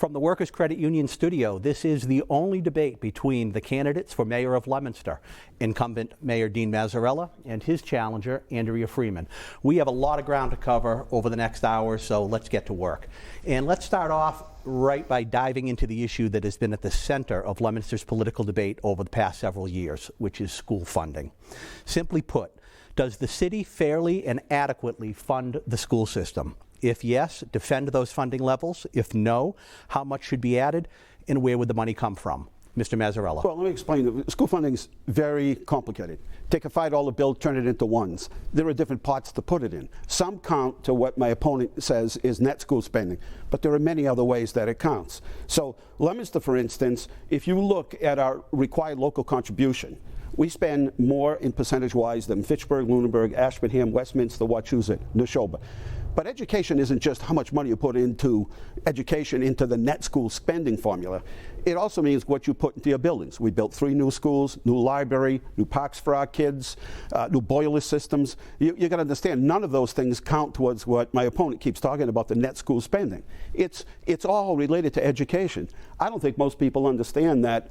From the Workers' Credit Union studio, this is the only debate between the candidates for mayor of Leominster, incumbent Mayor Dean Mazzarella and his challenger, Andrea Freeman. We have a lot of ground to cover over the next hour, so let's get to work. And let's start off right by diving into the issue that has been at the center of Leominster's political debate over the past several years, which is school funding. Simply put, does the city fairly and adequately fund the school system? If yes, defend those funding levels. If no, how much should be added and where would the money come from? Mr. Mazzarella. Well, let me explain. School funding is very complicated. Take a $5 bill, turn it into ones. There are different pots to put it in. Some count to what my opponent says is net school spending, but there are many other ways that it counts. So Leominster, for instance, if you look at our required local contribution, we spend more in percentage-wise than Fitchburg, Lunenburg, Ashburnham, Westminster, Wachusett, Neshoba. But education isn't just how much money you put into education, into the net school spending formula. It also means what you put into your buildings. We built 3 new schools, new library, new parks for our kids, new boiler systems. You got to understand, none of those things count towards what my opponent keeps talking about, the net school spending. It's all related to education. I don't think most people understand that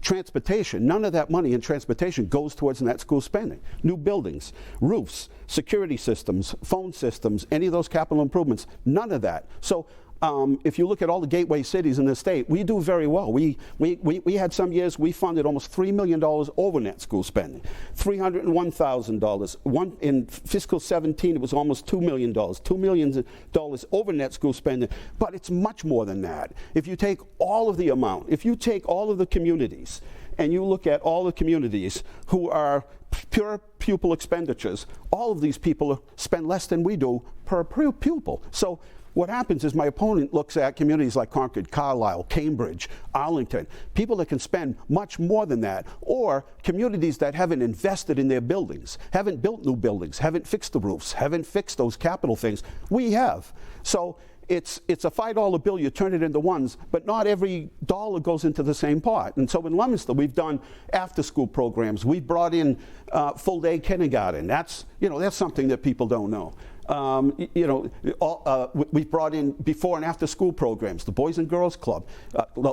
transportation, none of that money in transportation goes towards net school spending. New buildings, roofs, security systems, phone systems, any of those capital improvements, none of that. So if you look at all the gateway cities in the state, we do very well. We had some years we funded almost $3 million over net school spending, $301,000. In fiscal 17, it was almost $2 million, $2 million over net school spending, but it's much more than that. If you take all of the amount, if you take all of the communities, and you look at all the communities who are pure pupil expenditures, all of these people spend less than we do per pupil. So what happens is my opponent looks at communities like Concord, Carlisle, Cambridge, Arlington, people that can spend much more than that, or communities that haven't invested in their buildings, haven't built new buildings, haven't fixed the roofs, haven't fixed those capital things. We have. So it's a $5 bill, you turn it into ones, but not every dollar goes into the same pot. And so in Leominster, we've done after-school programs. We've brought in full-day kindergarten. That's something that people don't know. We've brought in before and after school programs, the Boys and Girls Club,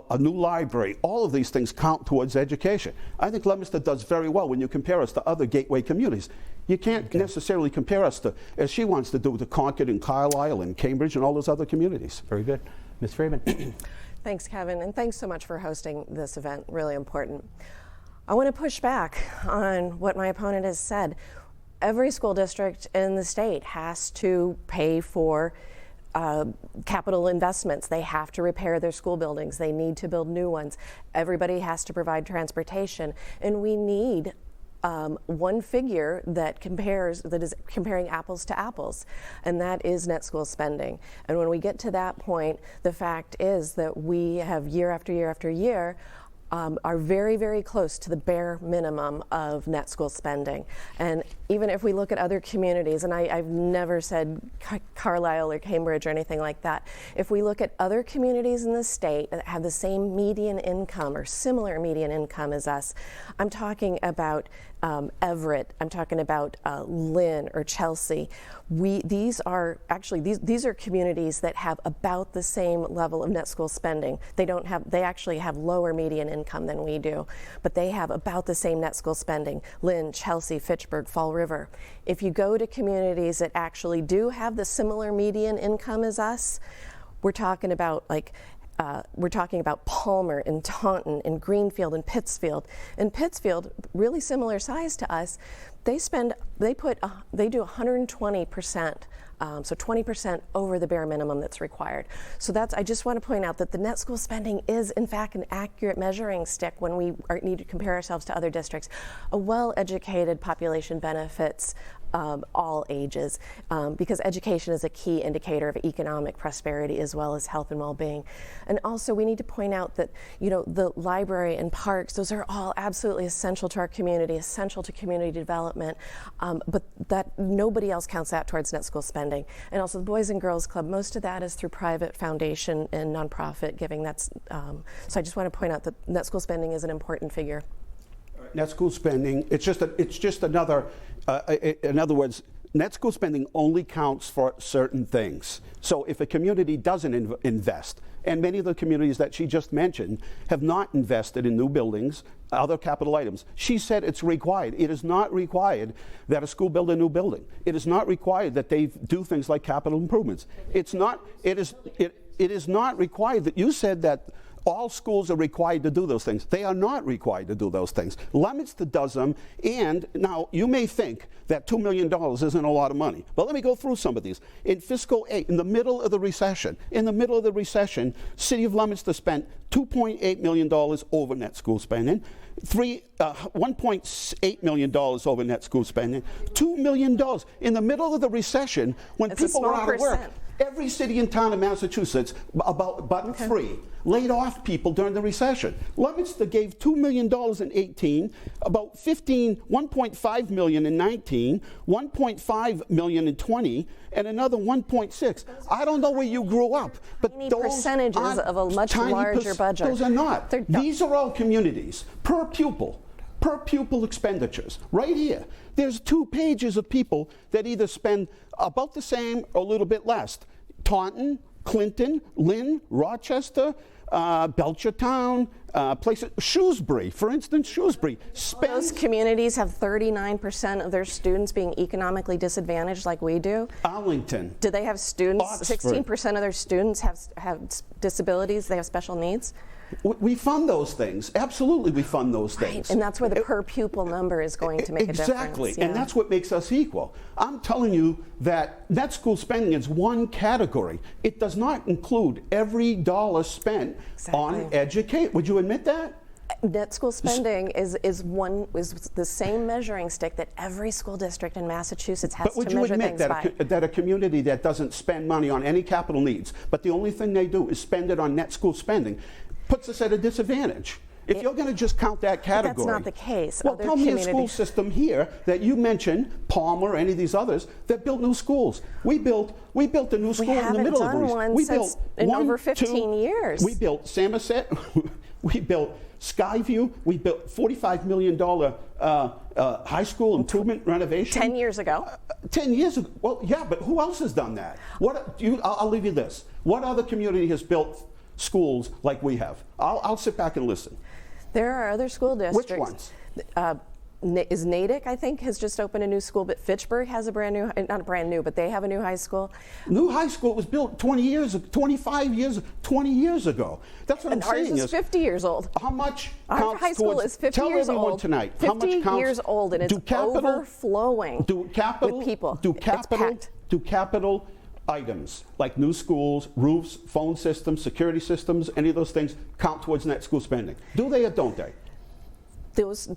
a new library. All of these things count towards education. I think Leominster does very well when you compare us to other gateway communities. You can't necessarily compare us to, as she wants to do, to Concord and Carlisle and Cambridge and all those other communities. Very good. Ms. Freeman. Thanks, Kevin, and thanks so much for hosting this event. Really important. I want to push back on what my opponent has said. Every school district in the state has to pay for capital investments. They have to repair their school buildings. They need to build new ones. Everybody has to provide transportation. And we need one figure that is comparing apples to apples, and that is net school spending. And when we get to that point, the fact is that we have year after year after year are very, very close to the bare minimum of net school spending. And even if we look at other communities, and I've never said Carlisle or Cambridge or anything like that, if we look at other communities in the state that have the same median income or similar median income as us, I'm talking about Everett, I'm talking about Lynn or Chelsea. These are communities that have about the same level of net school spending. They actually have lower median income than we do, but they have about the same net school spending. Lynn, Chelsea, Fitchburg, Fall River. If you go to communities that actually do have the similar median income as us, we're talking about Palmer and Taunton and Greenfield and Pittsfield. In Pittsfield, really similar size to us, they do 120%, so 20% over the bare minimum that's required. So I just want to point out that the net school spending is in fact an accurate measuring stick when we need to compare ourselves to other districts. A well-educated population benefits all ages, because education is a key indicator of economic prosperity as well as health and well-being. And also we need to point out that, the library and parks, those are all absolutely essential to our community, essential to community development, but that nobody else counts that towards net school spending. And also the Boys and Girls Club, most of that is through private foundation and nonprofit giving. So I just want to point out that net school spending is an important figure. Net school spending, it's just another, in other words, net school spending only counts for certain things. So if a community doesn't invest, and many of the communities that she just mentioned have not invested in new buildings, other capital items, she said it's required. It is not required that a school build a new building. It is not required that they do things like capital improvements. It is not required that you said that all schools are required to do those things. They are not required to do those things. Leominster does them, and now you may think that $2 million isn't a lot of money, but let me go through some of these. In fiscal 8, in the middle of the recession, City of Leominster spent $2.8 million over net school spending, $1.8 million over net school spending, $2 million in the middle of the recession when people were out of work. Every city and town in Massachusetts, but 3, laid off people during the recession. Leominster gave $2 million in 18, about $1.5 million in 19, $1.5 million in 20, and another 1.6. I don't know where you grew up, but Tiny those percentages of a much larger budget. Those are not. These are all communities per pupil expenditures. Right here, there's 2 pages of people that either spend about the same or a little bit less. Taunton, Clinton, Lynn, Rochester, Belchertown, places, Shrewsbury, for instance, Shrewsbury. Those communities have 39% of their students being economically disadvantaged like we do. Arlington. Do they have students, Oxford. 16% of their students have disabilities, they have special needs? We fund those things. Absolutely, we fund those things. Right, and that's where the per pupil number is going to make a difference. Exactly, and that's what makes us equal. I'm telling you that net school spending is one category. It does not include every dollar spent on education. Would you admit that? Net school spending is the same measuring stick that every school district in Massachusetts has to measure things by. But would you admit that a community that doesn't spend money on any capital needs, but the only thing they do is spend it on net school spending, puts us at a disadvantage? If you're going to just count that category. That's not the case. Well, tell me a school system here that you mentioned, Palmer, any of these others, that built new schools. We built a new school in the middle of the We haven't done one in over 15 years. We built Samoset. We built Skyview. We built $45 million high school improvement renovation. 10 years ago. 10 years ago. Well, yeah, but who else has done that? I'll leave you this. What other community has built schools like we have? I'll sit back and listen. There are other school districts. Which ones? Is Natick, I think, has just opened a new school, but Fitchburg has a brand new, not brand new, but they have a new high school. New high school was built 20 years ago. That's what I'm saying. Ours is 50 years old. How much Our high school is 50 years old. Tell everyone tonight. 50 how much counts, years old, and it's overflowing with people. Do capital items like new schools, roofs, phone systems, security systems, any of those things count towards net school spending? Do they or don't they?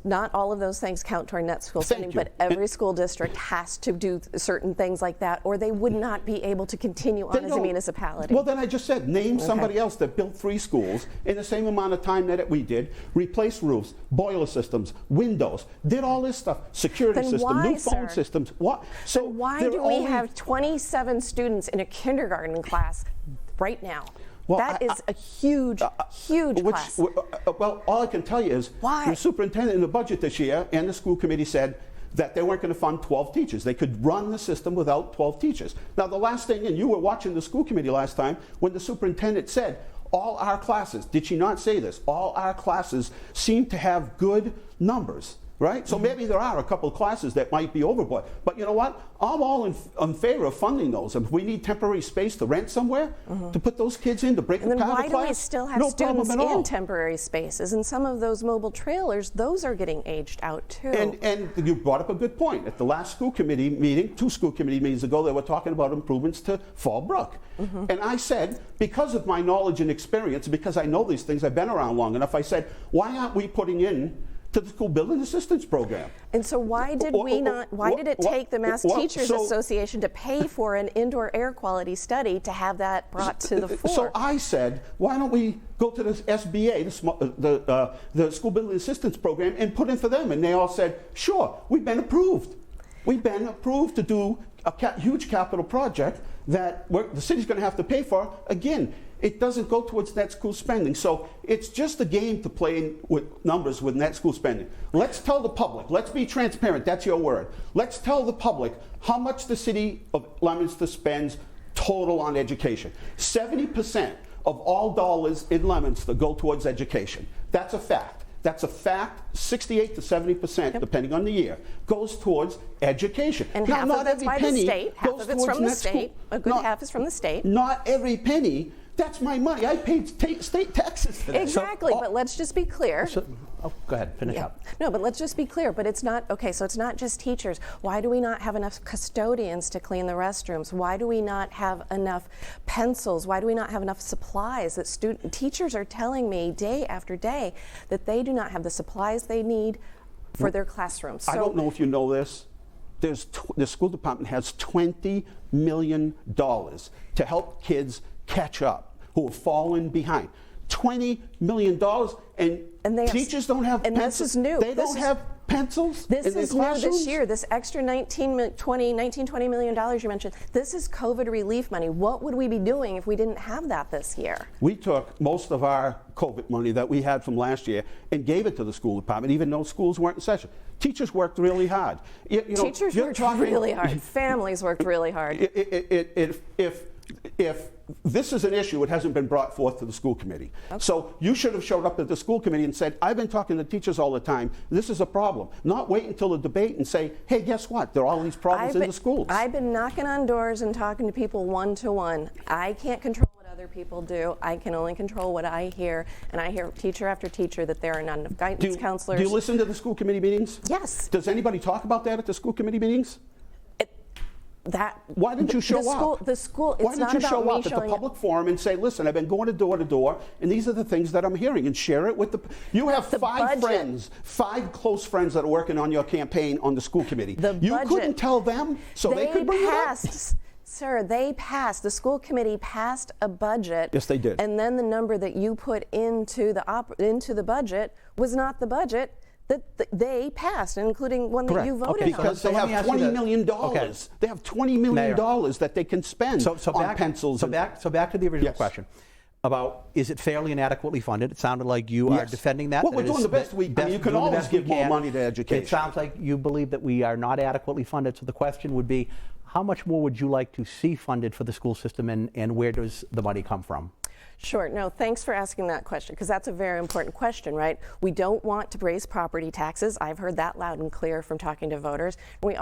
Not all of those things count toward net school spending, but every school district has to do certain things like that, or they would not be able to continue on as a municipality. Well, then I just said, name somebody else that built 3 schools in the same amount of time that we did, replaced roofs, boiler systems, windows, did all this stuff, security system, new phone systems. What? So why do we have 27 students in a kindergarten class right now? Well, that is a huge class. Well, all I can tell you is the superintendent in the budget this year and the school committee said that they weren't going to fund 12 teachers. They could run the system without 12 teachers. Now, the last thing, and you were watching the school committee last time, when the superintendent said, all our classes, did she not say this? All our classes seem to have good numbers. Right? So maybe there are a couple of classes that might be overboard. But you know what? I'm all in favor of funding those. If we need temporary space to rent somewhere, to put those kids in, to break the pattern class, why do we still have students in temporary spaces? And some of those mobile trailers, those are getting aged out too. And you brought up a good point. At the last school committee meeting, 2 school committee meetings ago, they were talking about improvements to Fallbrook. And I said, because of my knowledge and experience, because I know these things, I've been around long enough, I said, why aren't we putting in to the school building assistance program? And so why did we not? Why did it take the Mass Teachers Association to pay for an indoor air quality study to have that brought to the fore? So I said, why don't we go to the SBA, the school building assistance program, and put in for them? And they all said, sure, we've been approved. We've been approved to do a huge capital project that the city's going to have to pay for. Again, it doesn't go towards net school spending. So it's just a game to play with numbers with net school spending. Let's tell the public, let's be transparent, that's your word. Let's tell the public how much the city of Leominster spends total on education. 70% of all dollars in Leominster go towards education. That's a fact. That's a fact. 68 to 70%, depending on the year, goes towards education. And now, half not of it's every by penny the state, half goes of it's towards from the net state. school. A good half is from the state. Not every penny. That's my money. I paid state taxes for that. Exactly, but let's just be clear. Go ahead, finish up. No, but let's just be clear. But it's not, okay, so it's not just teachers. Why do we not have enough custodians to clean the restrooms? Why do we not have enough pencils? Why do we not have enough supplies? That teachers are telling me day after day that they do not have the supplies they need for their classrooms. So I don't know if you know this. The school department has $20 million to help kids catch up who have fallen behind. $20 million, and teachers don't have and pencils. This is new. They don't have pencils This in their is new classrooms? this year. This extra $19-20 million you mentioned, this is COVID relief money. What would we be doing if we didn't have that this year? We took most of our COVID money that we had from last year and gave it to the school department, even though schools weren't in session. Teachers worked really hard. Teachers worked really hard. Families worked really hard. If this is an issue, it hasn't been brought forth to the school committee. Okay. So you should have showed up at the school committee and said, I've been talking to teachers all the time. This is a problem. Not wait until the debate and say, hey, guess what? There are all these problems in the schools. I've been knocking on doors and talking to people one-to-one. I can't control what other people do. I can only control what I hear. And I hear teacher after teacher that there are not enough guidance counselors. Do you listen to the school committee meetings? Yes. Does anybody talk about that at the school committee meetings? Why didn't you show up? The school, Why didn't you show up at the public forum and say, listen, I've been going to door, and these are the things that I'm hearing, and share it with the... You have five close friends that are working on your campaign on the school committee. You couldn't tell them, so they could bring it up? Sir, the school committee passed a budget. Yes, they did. And then the number that you put into the budget was not the budget that they passed, including one that you voted on. Because they have $20 million. Okay. They have $20 million that they can spend on pencils. So back to the original question about, is it fairly and adequately funded? It sounded like you are defending that. Well, we're doing the best we can. You can always give more money to education. It sounds like you believe that we are not adequately funded. So the question would be, how much more would you like to see funded for the school system, and where does the money come from? Sure. No, thanks for asking that question, because that's a very important question, right? We don't want to raise property taxes. I've heard that loud and clear from talking to voters. We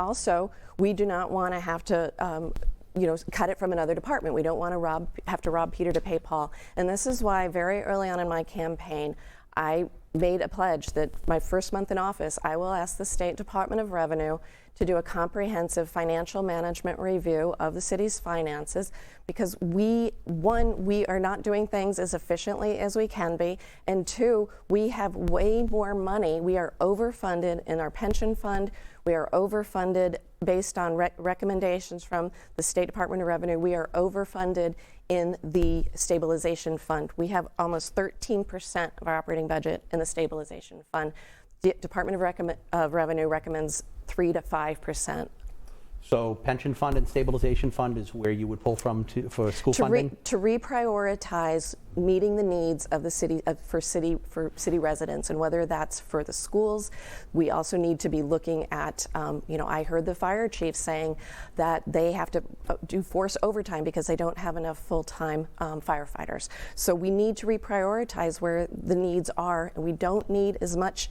do not want to have to cut it from another department. We don't want to have to rob Peter to pay Paul. And this is why very early on in my campaign, I made a pledge that my first month in office, I will ask the State Department of Revenue to do a comprehensive financial management review of the city's finances, because we are not doing things as efficiently as we can be, and two, we have way more money. We are overfunded in our pension fund. We are overfunded based on recommendations from the State Department of Revenue. We are overfunded in the stabilization fund. We have almost 13% of our operating budget in the stabilization fund. The Department of Revenue recommends 3 to 5%. So pension fund and stabilization fund is where you would pull from for school funding? To reprioritize meeting the needs of the city, for city residents, and whether that's for the schools. We also need to be looking at, I heard the fire chief saying that they have to do force overtime because they don't have enough full-time firefighters. So we need to reprioritize where the needs are, and we don't need as much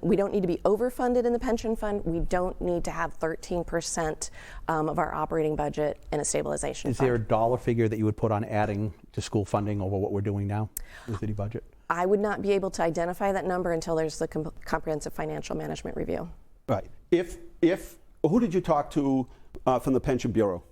we don't need to be overfunded in the pension fund. We don't need to have 13% of our operating budget in a stabilization fund. Is there a dollar figure that you would put on adding to school funding over what we're doing now in the city budget? I would not be able to identify that number until there's the comprehensive financial management review. Right. Who did you talk to from the Pension Bureau?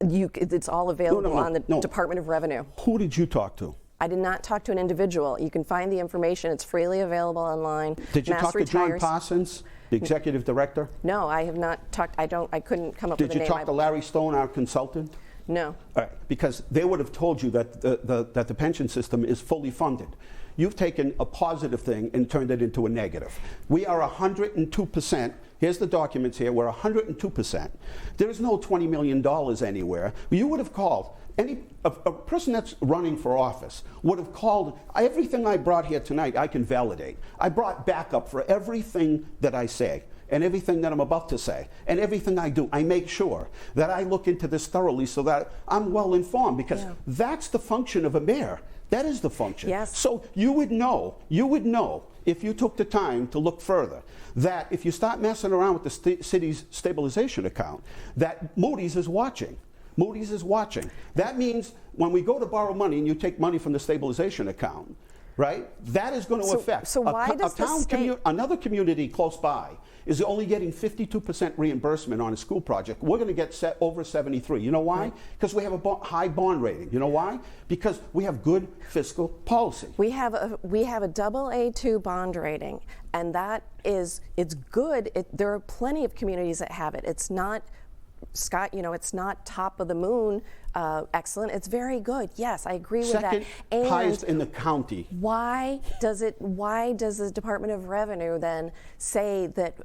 It's all available on the Department of Revenue. Who did you talk to? I did not talk to an individual. You can find the information. It's freely available online. Did you talk to John Parsons, the executive director? No, I have not talked. I couldn't come up with a name. Did you talk to Larry Stone, our consultant? No. All right, because they would have told you that the pension system is fully funded. You've taken a positive thing and turned it into a negative. We are 102% Here's the documents here. We're 102%. There is no $20 million anywhere. You would have called, a person that's running for office would have called, everything I brought here tonight I can validate. I brought backup for everything that I say and everything that I'm about to say and everything I do. I make sure that I look into this thoroughly so that I'm well informed, because that's the function of a mayor. That is the function. Yes. So you would know if you took the time to look further, that if you start messing around with the city's stabilization account, that Moody's is watching. Moody's is watching. That means when we go to borrow money and you take money from the stabilization account, right, that is going to affect. So why does the state... Another community close by is only getting 52% reimbursement on a school project. We're going to get over 73. You know why? Because we have a high bond rating. You know why? Because we have good fiscal policy. We have a AA2 bond rating, and it's good. There are plenty of communities that have it. It's not, Scott, it's not top of the moon excellent. It's very good. Yes, I agree with that. Second highest in the county. Why does the Department of Revenue then say that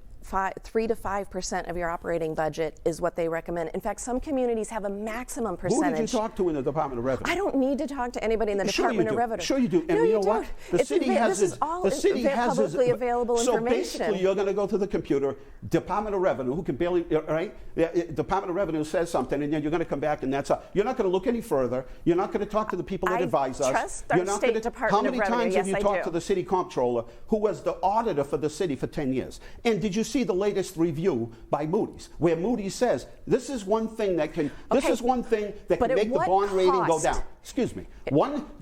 3 to 5% of your operating budget is what they recommend? In fact, some communities have a maximum percentage. Who did you talk to in the Department of Revenue? I don't need to talk to anybody in the Department of Revenue. Sure you do. And no, you know what? The city has publicly available information. So basically, you're going to go to the computer, Department of Revenue, who can barely, right? Department of Revenue says something, and then you're going to come back, and that's all. You're not going to look any further. You're not going to talk to the people that advise us. I trust our state Department of Revenue. How many times have you talked do. to the city comptroller, who was the auditor for the city for 10 years? And did you see the latest review by Moody's, where Moody's says this is one thing that can make the bond rating go down. Excuse me.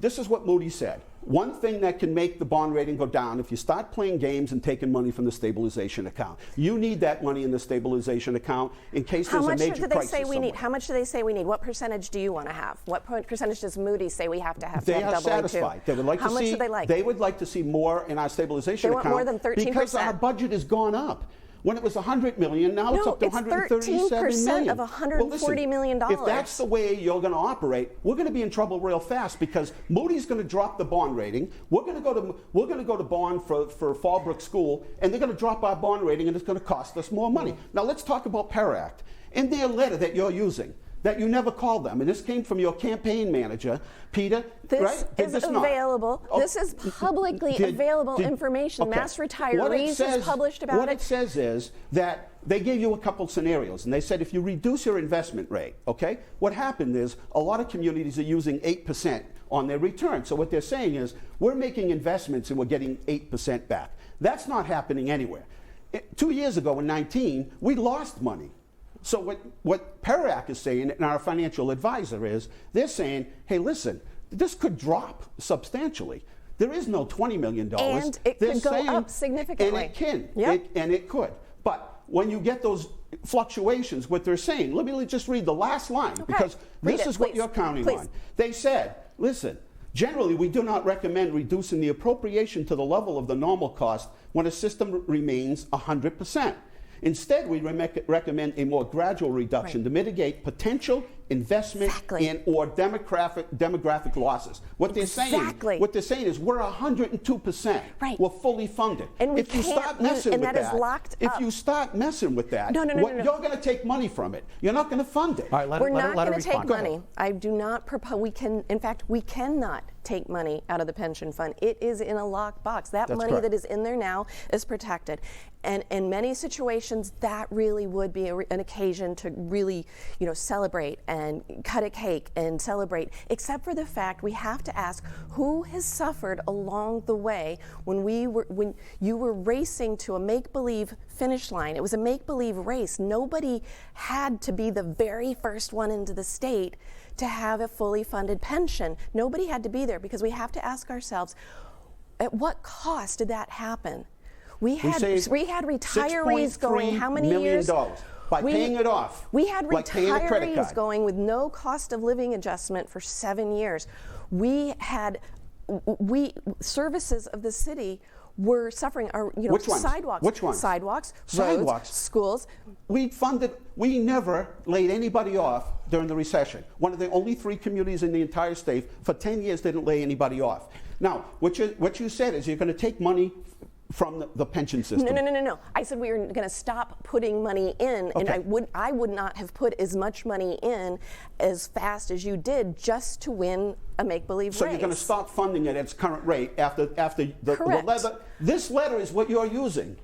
This is what Moody's said. One thing that can make the bond rating go down, if you start playing games and taking money from the stabilization account. You need that money in the stabilization account in case there's a major crisis. How much do they say we need? How much do they say we need? What percentage do you want to have? What percentage does Moody's say we have to have? They are satisfied. They would like How to much see. do they like? They would like to see more in our stabilization account. They want more than 13%. Because our budget has gone up. When it was $100 million, now it's up to $137 million. of $140 million. If that's the way you're going to operate, we're going to be in trouble real fast, because Moody's going to drop the bond rating. We're going to go to bond for Fallbrook School, and they're going to drop our bond rating, and it's going to cost us more money. Now let's talk about PERACT. In their letter that you're using, that you never called them, and this came from your campaign manager, Peter. This is available. Oh, this is publicly available information. Okay. Mass Retirees has published about it. What it says is that they gave you a couple scenarios, and they said if you reduce your investment rate, okay, what happened is a lot of communities are using 8% on their return. So what they're saying is we're making investments and we're getting 8% back. That's not happening anywhere. 2 years ago in 19, we lost money. So what PERAC is saying, and our financial advisor is, they're saying, hey, listen, this could drop substantially. There is no $20 million. And it could go up significantly. And it can. Yep. And it could. But when you get those fluctuations, what they're saying, let me just read the last line, because this is what you're counting on. They said, listen, generally, we do not recommend reducing the appropriation to the level of the normal cost when a system remains 100%. Instead, we recommend a more gradual reduction to mitigate potential investment or demographic losses. What they're saying is we're 102%. Right. We're fully funded. And if you start messing with that, you're going to take money from it. You're not going to fund it. All right, We're not going to take money. I do not propose. In fact, we cannot take money out of the pension fund. It is in a locked box. That's money that is in there now is protected. And in many situations, that really would be an occasion to really, celebrate and cut a cake and celebrate, except for the fact we have to ask who has suffered along the way when you were racing to a make-believe finish line. It was a make-believe race. Nobody had to be the very first one into the state to have a fully funded pension. Nobody had to be there, because we have to ask ourselves, at what cost did that happen? We had retirees going how many years? By paying it off. We had retirees going with no cost of living adjustment for 7 years. Services of the city were suffering. Which ones? Sidewalks. Which ones? Sidewalks, roads, schools. We never laid anybody off during the recession. One of the only 3 communities in the entire state for 10 years didn't lay anybody off. Now, what you said is you're going to take money from the pension system. No. I said we were going to stop putting money in, and I would not have put as much money in as fast as you did just to win a make-believe race. So you're going to stop funding it at its current rate after the Correct. letter. This letter is what you're using.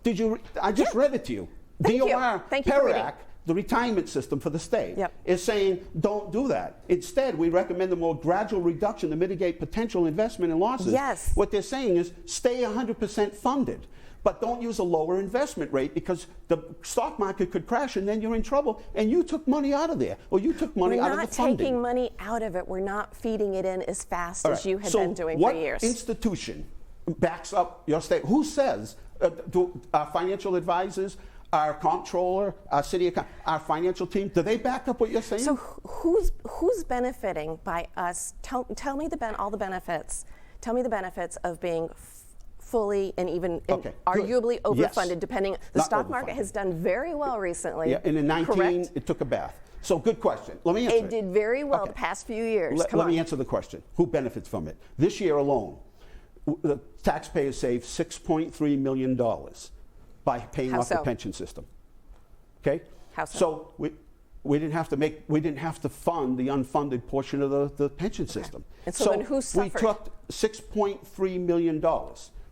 Did you? I just read it to you. Thank you. DOR, Thank you for reading. PERAC, the retirement system for the state, Yep. is saying don't do that. Instead, we recommend a more gradual reduction to mitigate potential investment and losses. Yes. What they're saying is stay 100% funded, but don't use a lower investment rate because the stock market could crash and then you're in trouble. And you took money out of there, or you took money out of the funding. We're not taking money out of it. We're not feeding it in as fast as you have been doing what for years. Institution backs up your state? Who says, do our financial advisors, our comptroller, our city account, our financial team, do they back up what you're saying? So who's benefiting by us? Tell me all the benefits. Tell me the benefits of being fully and even arguably overfunded, Yes. depending. The stock market has done very well recently. Yeah, and in 19, correct? it took a bath. So good question. Let me answer It did very well the past few years. Let me answer the question. Who benefits from it? This year alone, the taxpayers saved $6.3 million by paying How off so? the pension system. Okay? How so? So we didn't have to fund the unfunded portion of the pension system. And so then who suffered? We took $6.3 million.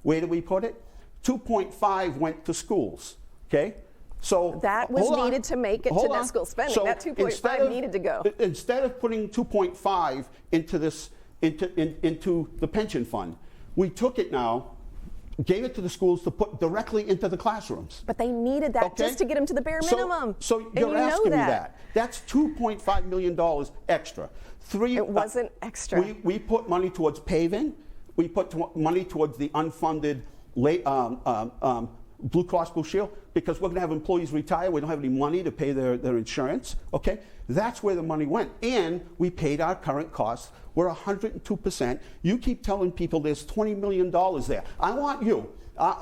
Where did we put it? 2.5 went to schools. Okay? So that was needed to make it to net school spending. So that 2.5 needed to go. Instead of putting 2.5 into the pension fund, we took it now, gave it to the schools to put directly into the classrooms. But they needed that just to get them to the bare minimum. So and you're asking me that. that. That's $2.5 million extra. It wasn't extra. We put money towards paving. We put money towards the unfunded Blue Cross Blue Shield because we're going to have employees retire. We don't have any money to pay their insurance. Okay, that's where the money went. And we paid our current costs. We're 102%. You keep telling people there's $20 million there. I want you.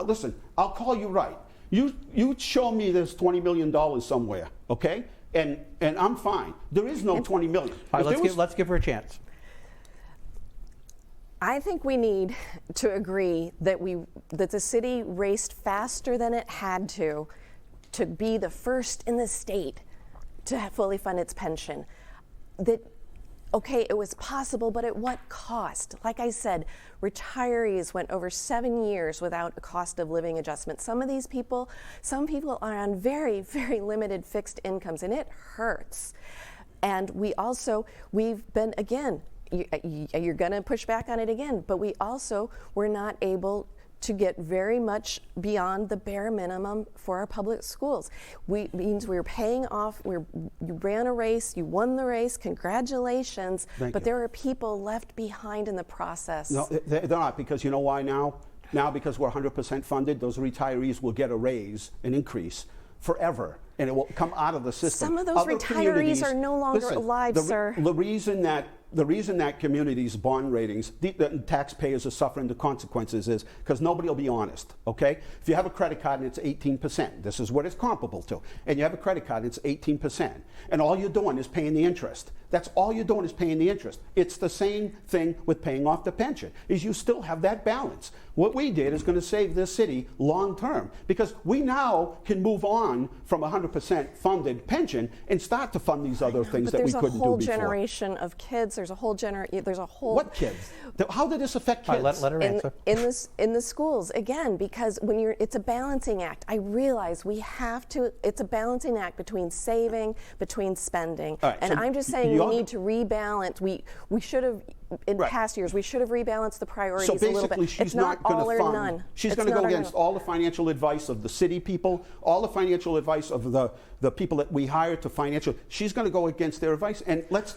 Listen, I'll call you right. You show me there's $20 million somewhere. Okay, and I'm fine. There is no $20 million. All right, let's give her a chance. I think we need to agree that the city raced faster than it had to be the first in the state to fully fund its pension. It was possible, but at what cost? Like I said, retirees went over 7 years without a cost of living adjustment. Some people are on very, very limited fixed incomes, and it hurts. And we've been, again, you're going to push back on it again, but we also were not able to get very much beyond the bare minimum for our public schools. Means we were paying off, you ran a race, you won the race, congratulations, but there are people left behind in the process. No, they're not, because you know why now? Now because we're 100% funded, those retirees will get a raise, an increase, forever, and it will come out of the system. Some of those retirees are no longer alive, sir. The reason that communities' bond ratings, the taxpayers are suffering the consequences is because nobody will be honest, okay? If you have a credit card and it's 18%, this is what it's comparable to, and you have a credit card and it's 18%, and all you're doing is paying the interest. That's all you're doing is paying the interest. It's the same thing with paying off the pension, is you still have that balance. What we did is going to save this city long term, because we now can move on from 100% funded pension and start to fund these other things that we couldn't do before. There's a whole generation of kids. There's a whole What kids? How did this affect kids? Let her answer. In the schools, again, because it's a balancing act. I realize it's a balancing act between saving, between spending. Right, and so I'm just saying we need to rebalance. We should have, in past years, we should have rebalanced the priorities a little bit. So basically, she's not going to fund. none. She's going to go against all the financial advice of the city people, all the financial advice of the people that we hire to financial. She's going to go against their advice. And let's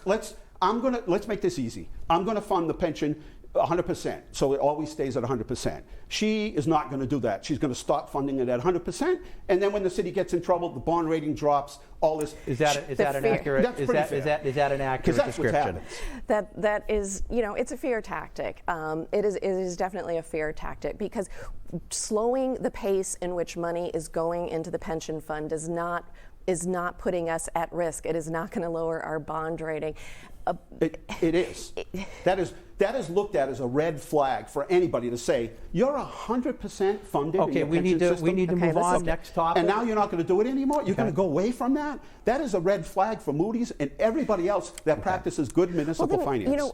make this easy. I'm going to fund the pension 100%, so it always stays at 100%. She is not going to do that. She's going to stop funding it at 100%, and then when the city gets in trouble, the bond rating drops. All this is that an accurate? That's is that an accurate description? That is, it's a fear tactic. It is definitely a fear tactic, because slowing the pace in which money is going into the pension fund is not putting us at risk. It is not going to lower our bond rating. It is. That is looked at as a red flag for anybody to say, you're 100% funded in Okay, your we pension need to system, move on. Next topic. and now you're not going to do it anymore? You're going to go away from that? That is a red flag for Moody's and everybody else that practices good municipal finance.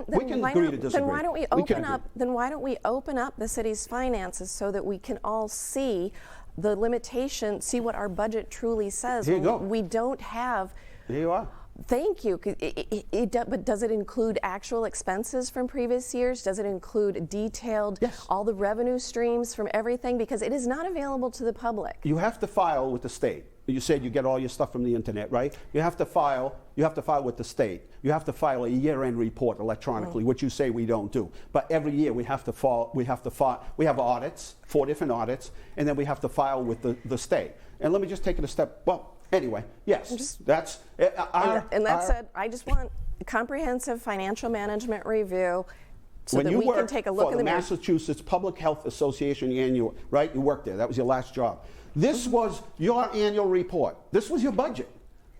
We can agree to disagree. Then why don't we open up? Then why don't we open up the city's finances so that we can all see the limitation, see what our budget truly says? Here you go. We don't have. There you are. Thank you. But does it include actual expenses from previous years? Does it include detailed, Yes. all the revenue streams from everything? Because it is not available to the public. You have to file with the state. You said you get all your stuff from the internet, right? You have to file with the state. You have to file a year-end report electronically, which you say we don't do. But every year we have have audits, 4 different audits, and then we have to file with the state. And let me just take it a step, anyway, yes, that's And that said, I just want a comprehensive financial management review so when that you we can worked take a look for in the the mirror. Massachusetts Public Health Association annual, right? You worked there. That was your last job. This was your annual report. This was your budget,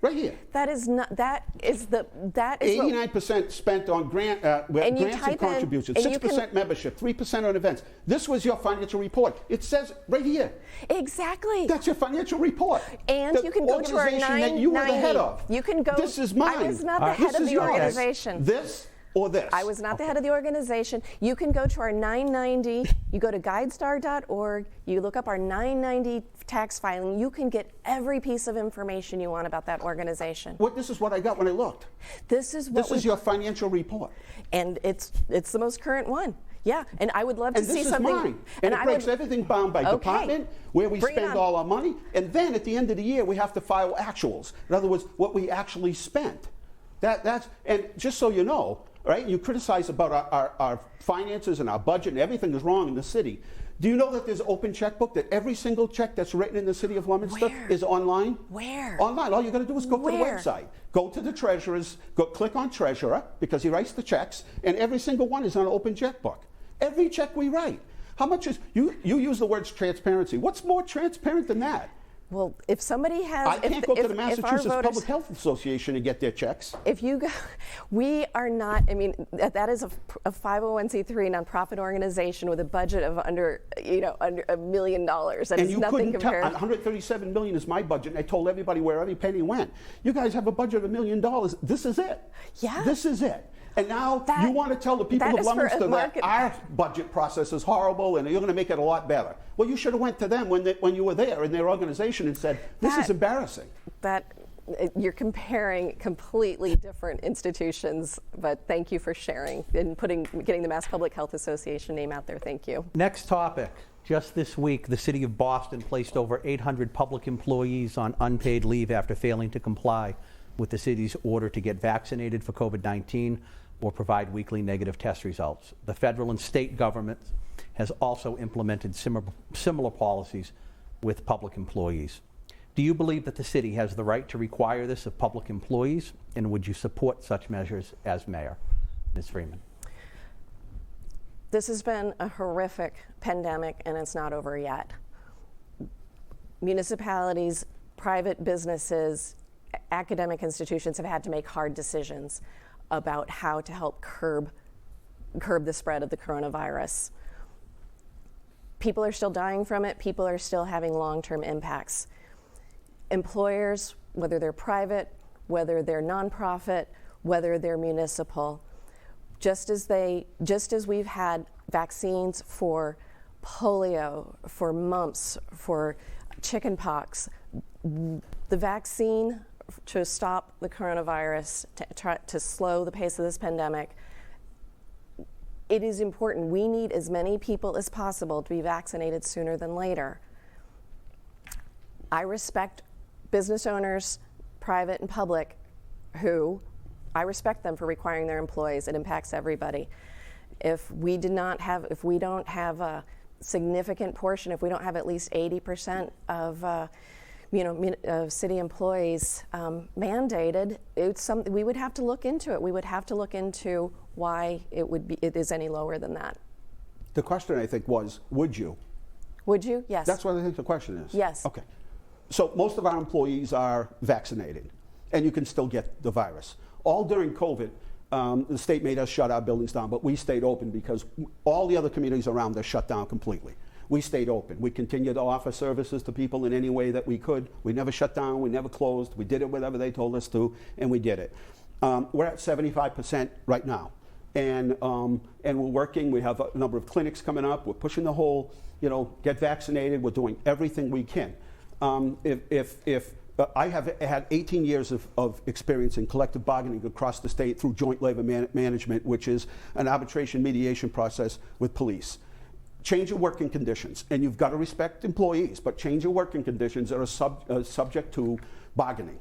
right here. That is not. That is the. That is 89% spent on grants and contributions, 6% membership, 3% on events. This was your financial report. It says right here. Exactly. That's your financial report. And you can go to our 990. that you were the head of. You can go. This is mine. I was not the head of the organization. This or this. I was not the head of the organization. You can go to our 990. You go to guidestar.org. You look up our 990 tax filing. You can get every piece of information you want about that organization. This is what I got when I looked. This is your financial report. And it's the most current one. Yeah, and I would love to see something. And this is mine. And it breaks everything bound by department, where we spend all our money, and then at the end of the year we have to file actuals. In other words, what we actually spent. And just so you know, right? You criticize about our finances and our budget and everything is wrong in the city. Do you know that there's an open checkbook, that every single check that's written in the city of Leominster is online? Where? Online. All you got to do is go to the website. Go to the treasurer's, click on treasurer, because he writes the checks, and every single one is on an open checkbook. Every check we write. How much is, you use the words transparency. What's more transparent than that? Well, if somebody has... I can't go to the Massachusetts Public Health Association and get their checks. If you go... We are not... I mean, that is a 501c3 nonprofit organization with a budget of under $1 million. That is nothing compared... And $137 million is my budget, and I told everybody where every penny went. You guys have a budget of $1 million. This is it. Yeah. This is it. And now you want to tell the people of Leominster that our budget process is horrible and you're going to make it a lot better. Well, you should have went to them when you were there in their organization and said, this is embarrassing. You're comparing completely different institutions, but thank you for sharing and getting the Mass Public Health Association name out there. Thank you. Next topic. Just this week, the City of Boston placed over 800 public employees on unpaid leave after failing to comply with the city's order to get vaccinated for COVID-19 or provide weekly negative test results. The federal and state government has also implemented similar policies with public employees. Do you believe that the city has the right to require this of public employees, and would you support such measures as mayor? Ms. Freeman. This has been a horrific pandemic, and it's not over yet. Municipalities, private businesses, academic institutions have had to make hard decisions about how to help curb the spread of the coronavirus. People are still dying from it. People are still having long-term impacts. Employers, whether they're private, whether they're nonprofit, whether they're municipal, just as we've had vaccines for polio, for mumps, for chickenpox, the vaccine to stop the coronavirus, to slow the pace of this pandemic, it is important. We need as many people as possible to be vaccinated sooner than later. I respect business owners, private and public, I respect them for requiring their employees. It impacts everybody. If we don't have a significant portion, if we don't have at least 80% of city employees mandated, we would have to look into it. We would have to look into why it is any lower than that. The question, I think, was, would you? Would you? Yes. That's what I think the question is. Yes. Okay. So most of our employees are vaccinated, and you can still get the virus. all during COVID, the state made us shut our buildings down, but we stayed open because all the other communities around us shut down completely. We stayed open. We continued to offer services to people in any way that we could. We never shut down. We never closed. We did it whatever they told us to, and we did it. We're at 75% right now, and we're working. We have a number of clinics coming up. We're pushing the whole, get vaccinated. We're doing everything we can. I have had 18 years of experience in collective bargaining across the state through joint labor management, which is an arbitration mediation process with police. Change your working conditions, and you've got to respect employees, but change your working conditions that are subject to bargaining.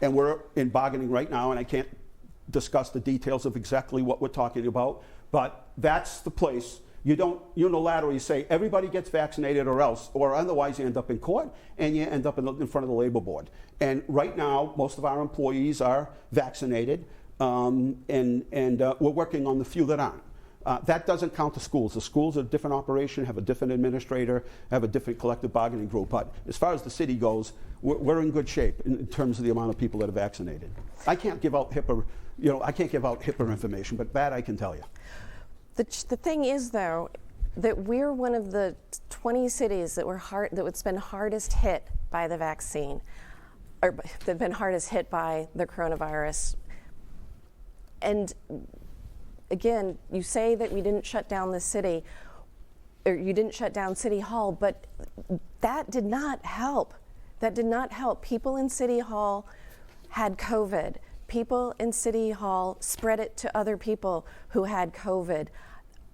And we're in bargaining right now, and I can't discuss the details of exactly what we're talking about, but that's the place. You don't unilaterally say everybody gets vaccinated or else, or otherwise you end up in court and you end up in front of the labor board. And right now, most of our employees are vaccinated, and we're working on the few that aren't. That doesn't count the schools. The schools are a different operation, have a different administrator, have a different collective bargaining group. But as far as the city goes, we're in good shape in terms of the amount of people that are vaccinated. I can't give out HIPAA, I can't give out HIPAA information, but that I can tell you. The thing is, though, that we're one of the 20 cities that would been hardest hit by the vaccine, or that have been hardest hit by the coronavirus. And again, you say that we didn't shut down the city, or you didn't shut down City Hall, but that did not help. That did not help. People in City Hall had COVID. People in City Hall spread it to other people who had COVID.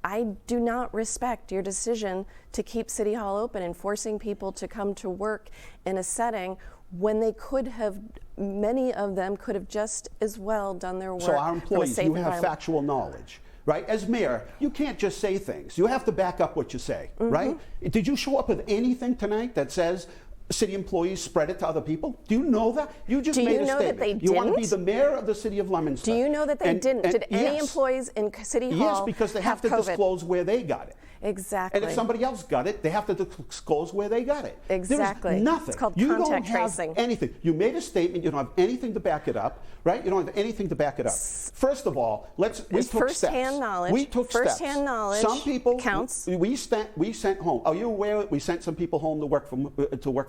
I do not respect your decision to keep City Hall open and forcing people to come to work in a setting when they could have, many of them could have just as well done their work. So our employees, you have factual knowledge, right? As mayor, you can't just say things. You have to back up what you say, right? Did you show up with anything tonight that says city employees spread it to other people? Do you know that? You just made a statement. That they you want to be didn't? the mayor of the city of Leominster. Do you know that they didn't? Did any employees in City Hall Yes, because they have to COVID? Disclose where they got it. Exactly. And if somebody else got it, they have to disclose where they got it. Exactly. There's nothing. It's called you contact don't have tracing. anything. You made a statement. You don't have anything to back it up, right? You don't have anything to back it up. First of all, we took steps. First-hand knowledge. We took First-hand steps. knowledge Some people counts. We sent home. Are you aware that we sent some people home to work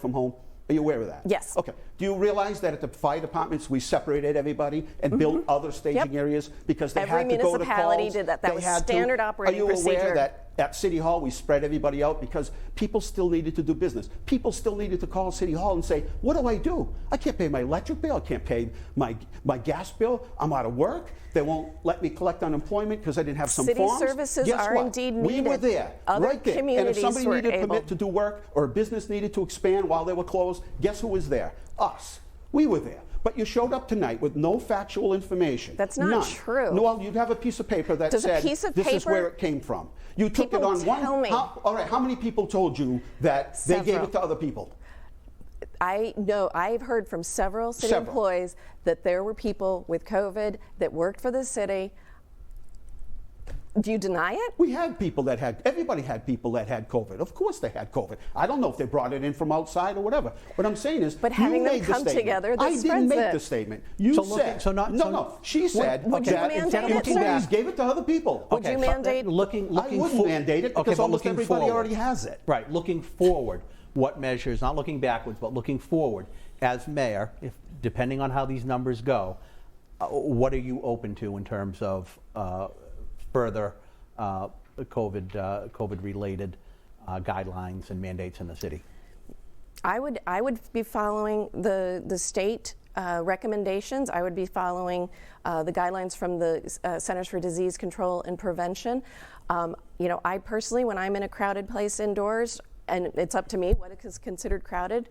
from home? Are you aware of that? Yes. Okay. Do you realize that at the fire departments we separated everybody and built other staging areas because they had to go to calls? Every municipality did that. That was standard operating procedure. Are you aware that at City Hall we spread everybody out because people still needed to do business? People still needed to call City Hall and say, what do I do? I can't pay my electric bill. I can't pay my gas bill. I'm out of work. They won't let me collect unemployment because I didn't have some forms. City services Guess are what? indeed needed. We were there, Other right there. And if communities somebody were needed a able. permit to do work or a business needed to expand while they were closed, guess who was there? Us. We were there. But you showed up tonight with no factual information. That's not true. No, well, you'd have a piece of paper that said this is where it came from. You took it on one. Tell me. All right, how many people told you that they gave it to other people? I know, I've heard from several city employees that there were people with COVID that worked for the city. Do you deny it? We had people that everybody had people that had COVID. Of course they had COVID. I don't know if they brought it in from outside or whatever. What I'm saying is, but having them come together, that I didn't make it. the statement. You said, she said would you mandate that employees gave it to other people. Would you mandate? I wouldn't mandate it because almost everybody already has it. Right, looking forward, what measures, not looking backwards, but looking forward, as mayor, depending on how these numbers go, what are you open to in terms of further COVID-related guidelines and mandates in the city? I would be following the state recommendations. I would be following the guidelines from the Centers for Disease Control and Prevention. I personally, when I'm in a crowded place indoors, and it's up to me what is considered crowded,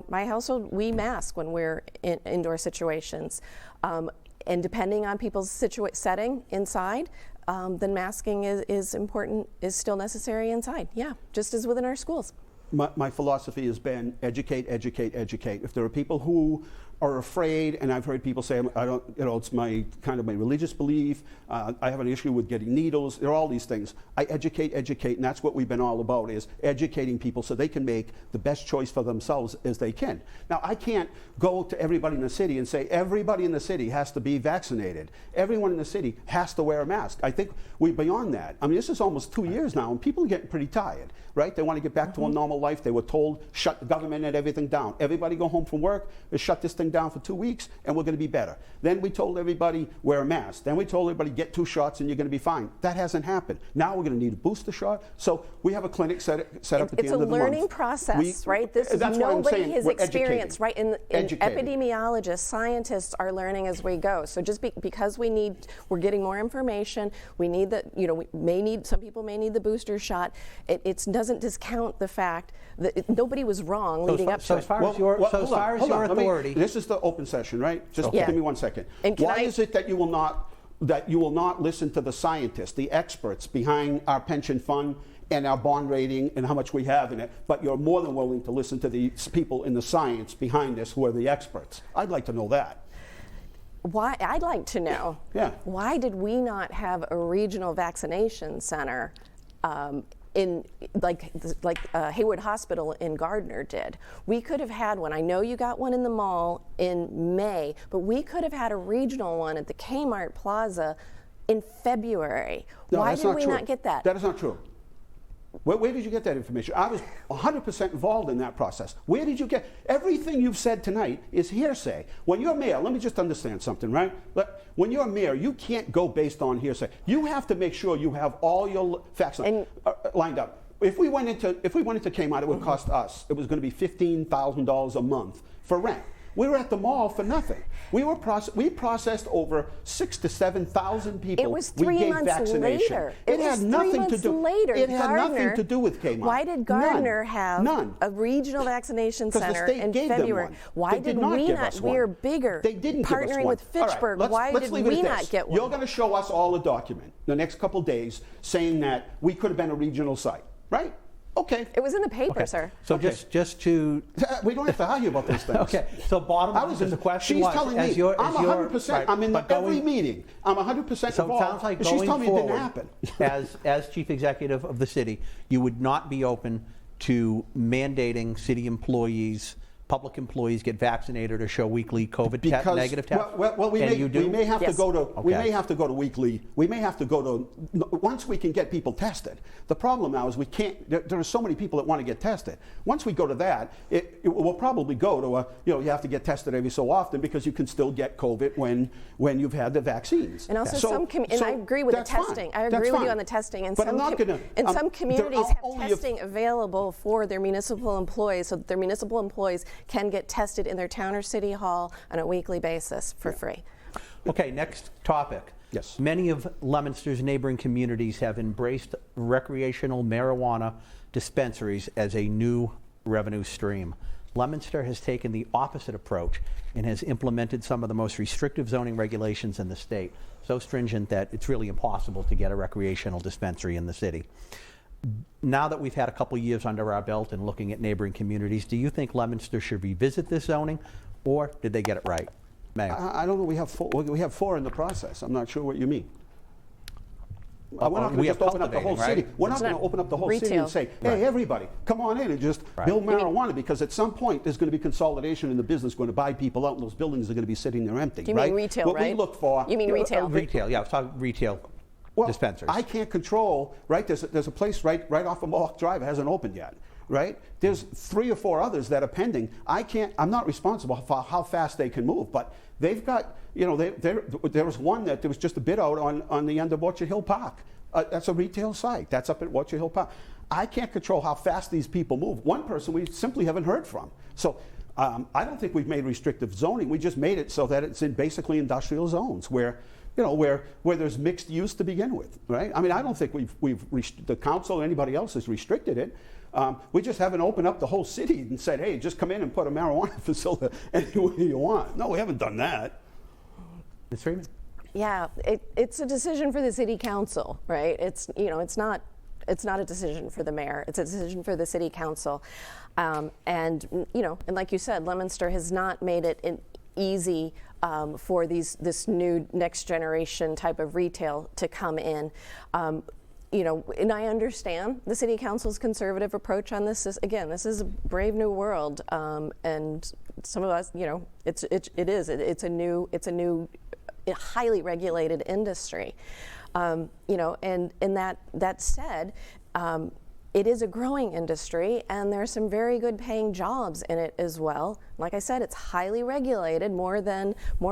my household, we mask when we're in indoor situations. And depending on people's setting inside, then masking is important, is still necessary inside. Yeah, just as within our schools. My philosophy has been educate, educate, educate. If there are people who are afraid, and I've heard people say, I don't, it's my kind of my religious belief. I have an issue with getting needles. There are all these things. I educate, and that's what we've been all about, is educating people so they can make the best choice for themselves as they can. Now, I can't go to everybody in the city and say everybody in the city has to be vaccinated. Everyone in the city has to wear a mask. I think we're beyond that. I mean, this is almost 2 years now, and people are getting pretty tired, right? They want to get back to a normal life. They were told, shut the government and everything down. Everybody go home from work, let's shut this thing down for 2 weeks, and we're going to be better. Then we told everybody, wear a mask. Then we told everybody, get 2 shots and you're going to be fine. That hasn't happened. Now we're going to need a booster shot. So we have a clinic set up at the end of the month. It's a learning process, right? This is nobody has experienced, right? And epidemiologists, scientists are learning as we go. So just because we're getting more information, we need some people may need the booster shot. It doesn't discount the fact that nobody was wrong leading up to it. As far as your authority. This is the open session, right? Just give me 1 second. Why is it that you will not listen to the scientists, the experts behind our pension fund and our bond rating and how much we have in it, but you're more than willing to listen to the people in the science behind this who are the experts? I'd like to know that. Why? I'd like to know. Why did we not have a regional vaccination center in like Hayward Hospital in Gardner did? We could have had one. I know you got one in the mall in May, but we could have had a regional one at the Kmart Plaza in February. No, why did we not get that? That is not true. Where did you get that information? I was 100% involved in that process. Where did you get? Everything you've said tonight is hearsay. When you're mayor, let me just understand something, right? When you're mayor, you can't go based on hearsay. You have to make sure you have all your facts lined up. If we went into Kmart, it would cost us. It was going to be $15,000 a month for rent. We were at the mall for nothing. We processed over 6,000 to 7,000 people. It was 3 months later. It had nothing to do. It had nothing to do with Kmart. Why did Gardner have a regional vaccination center in February? Why did we not? We're bigger. They didn't give us one. Partnering with Fitchburg. Why did we not get one? You're going to show us all a document the next couple of days saying that we could have been a regional site, right? Okay. It was in the paper, sir. So just to... We don't have to argue about those things. Okay. So bottom line, the question she's was... telling me, I'm 100%, I'm in every meeting. I'm 100% involved. So it sounds like she's telling me it didn't forward, happen. as chief executive of the city, you would not be open to mandating city employees, public employees get vaccinated or show weekly COVID negative tests? Well, we may have to go to weekly. We may have to go to once we can get people tested. The problem now is we can't. There are so many people that want to get tested. Once we go to that, it will probably go to you have to get tested every so often because you can still get COVID when you've had the vaccines. And also and I agree with the testing. I agree with you on the testing. And some communities have testing available for their municipal employees, so that their municipal employees can get tested in their town or city hall on a weekly basis for free. Okay, next topic. Yes. Many of Leominster's neighboring communities have embraced recreational marijuana dispensaries as a new revenue stream. Leominster has taken the opposite approach and has implemented some of the most restrictive zoning regulations in the state, so stringent that it's really impossible to get a recreational dispensary in the city. Now that we've had a couple years under our belt and looking at neighboring communities, do you think Leominster should revisit this zoning, or did they get it right? Mayor? I don't know. We have 4 in the process. I'm not sure what you mean. We're not going to just open up the whole city. We're not going to open up the whole city and say, hey, everybody, come on in and just build marijuana, because at some point there's going to be consolidation in the business going to buy people out, and those buildings are going to be sitting there empty. You mean retail, what right? We look for... You mean retail? Retail, yeah. I was talking retail. Dispensers. I can't control, right? There's a place right off of Mohawk Drive. It hasn't opened yet, right? There's 3 or 4 others that are pending. I'm not responsible for how fast they can move, but they've got, there was one that there was just a bid out on the end of Orchard Hill Park. That's a retail site. That's up at Orchard Hill Park. I can't control how fast these people move. One person we simply haven't heard from. So I don't think we've made restrictive zoning. We just made it so that it's in basically industrial zones where there's mixed use to begin with, right? I mean, I don't think the council or anybody else has restricted it. We just haven't opened up the whole city and said, hey, just come in and put a marijuana facility anywhere you want. No, we haven't done that. Ms. Freeman? Yeah, it's a decision for the city council, right? It's not a decision for the mayor. It's a decision for the city council. And like you said, Leominster has not made it easy for this new next generation type of retail to come in. You know, and I understand the City Council's conservative approach on this. Again, this is a brave new world, and some of us, you know, it's a new highly regulated industry. You know, and that said, it is a growing industry, and there's some very good paying jobs in it as well. Like I said, it's highly regulated, more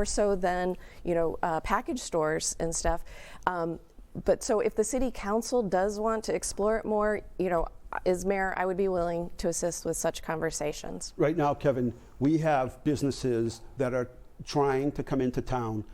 so than you know, package stores and stuff. But so if the City Council does want to explore it more, you know, as mayor, I would be willing to assist with such conversations. Right now, Kevin, we have businesses that are trying to come into town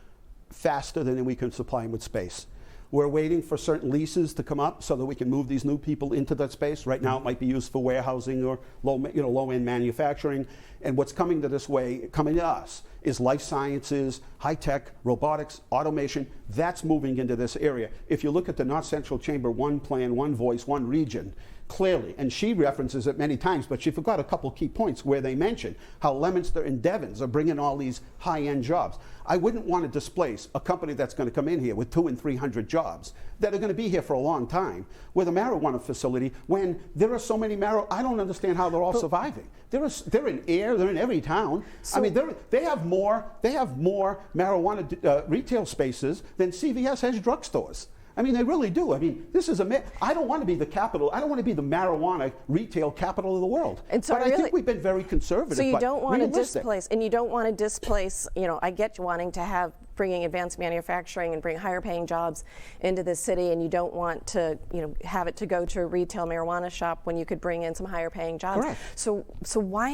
faster than we can supply them with space. We're waiting for certain leases to come up so that we can move these new people into that space. Right now, it might be used for warehousing or low-end manufacturing. And what's coming to us, is life sciences, high-tech, robotics, automation. That's moving into this area. If you look at the North Central Chamber, one plan, one voice, one region, clearly, and she references it many times, but she forgot a couple key points where they mention how Leominster and Devens are bringing all these high-end jobs. I wouldn't want to displace a company that's going to come in here with 200 and 300 jobs that are going to be here for a long time with a marijuana facility when there are so many I don't understand how they're all surviving. They're in air, they're in every town. So, I mean, they have more marijuana retail spaces than CVS has drugstores. I mean, they really do. I mean, this is I don't want to be the capital. I don't want to be the marijuana retail capital of the world. And so, but I think we've been very conservative. So you don't want to displace, and you don't want to displace. You know, I get you wanting to bringing advanced manufacturing and bring higher paying jobs into the city, and you don't want to, you know, have it to go to a retail marijuana shop when you could bring in some higher paying jobs. Correct. So why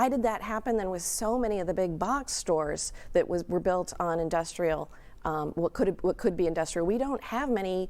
did that happen then with so many of the big box stores that were built on industrial? What could be industrial? We don't have many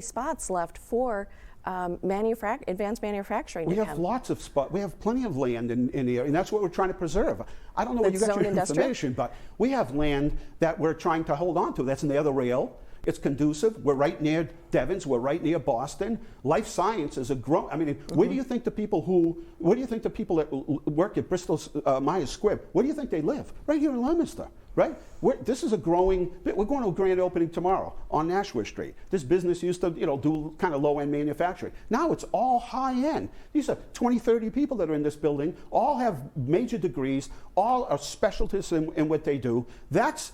spots left for advanced manufacturing. We have lots of spots. We have plenty of land in the area, and that's what we're trying to preserve. I don't know where you got your information, but we have land that we're trying to hold on to. That's near the rail. It's conducive. We're right near Devens. We're right near Boston. Life science is a growing. I mean, where do you think the people that work at Bristol Myers Squibb? Where do you think they live? Right here in Leominster. Right? This is a growing. We're going to a grand opening tomorrow on Nashua Street. This business used to, do kind of low-end manufacturing. Now it's all high-end. These are 20, 30 people that are in this building. All have major degrees. All are specialists in what they do. That's,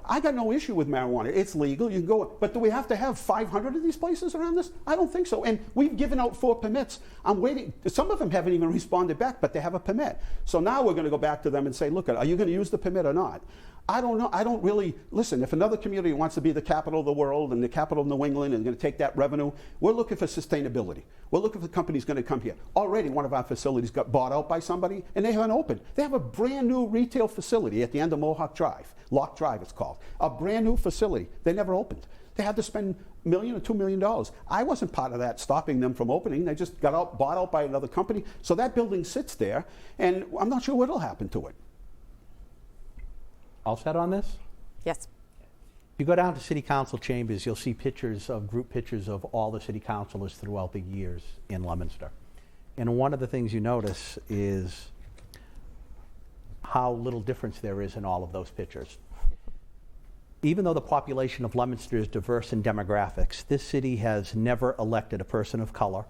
I got no issue with marijuana. It's legal. You can go. But do we have to have 500 of these places around this? I don't think so. And we've given out 4 permits. I'm waiting. Some of them haven't even responded back, but they have a permit. So now we're going to go back to them and say, look, are you going to use the permit or not? I don't know. I don't really listen. If another community wants to be the capital of the world and the capital of New England and going to take that revenue, we're looking for sustainability. We're looking for companies going to come here. Already, one of our facilities got bought out by somebody, and they haven't opened. They have a brand new retail facility at the end of Mohawk Drive, Lock Drive, it's called. A brand new facility. They never opened. They had to spend $1 million or $2 million. I wasn't part of that, stopping them from opening. They just got bought out by another company. So that building sits there, and I'm not sure what will happen to it. All set on this? Yes. If you go down to city council chambers, you'll see group pictures of all the city councilors throughout the years in Leominster. And one of the things you notice is how little difference there is in all of those pictures. Even though the population of Leominster is diverse in demographics, this city has never elected a person of color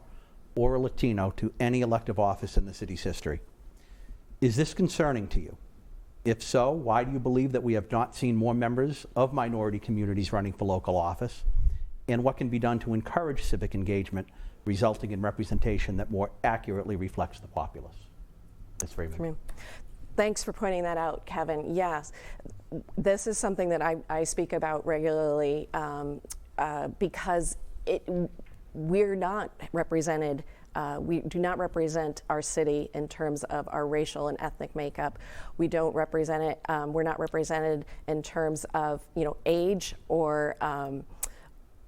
or a Latino to any elective office in the city's history. Is this concerning to you? If so, why do you believe that we have not seen more members of minority communities running for local office? And what can be done to encourage civic engagement, resulting in representation that more accurately reflects the populace? Ms. Freeman. Thanks for pointing that out, Kevin. Yes, this is something that I speak about regularly because we're not represented. We do not represent our city in terms of our racial and ethnic makeup. We don't represent it. We're not represented in terms of age or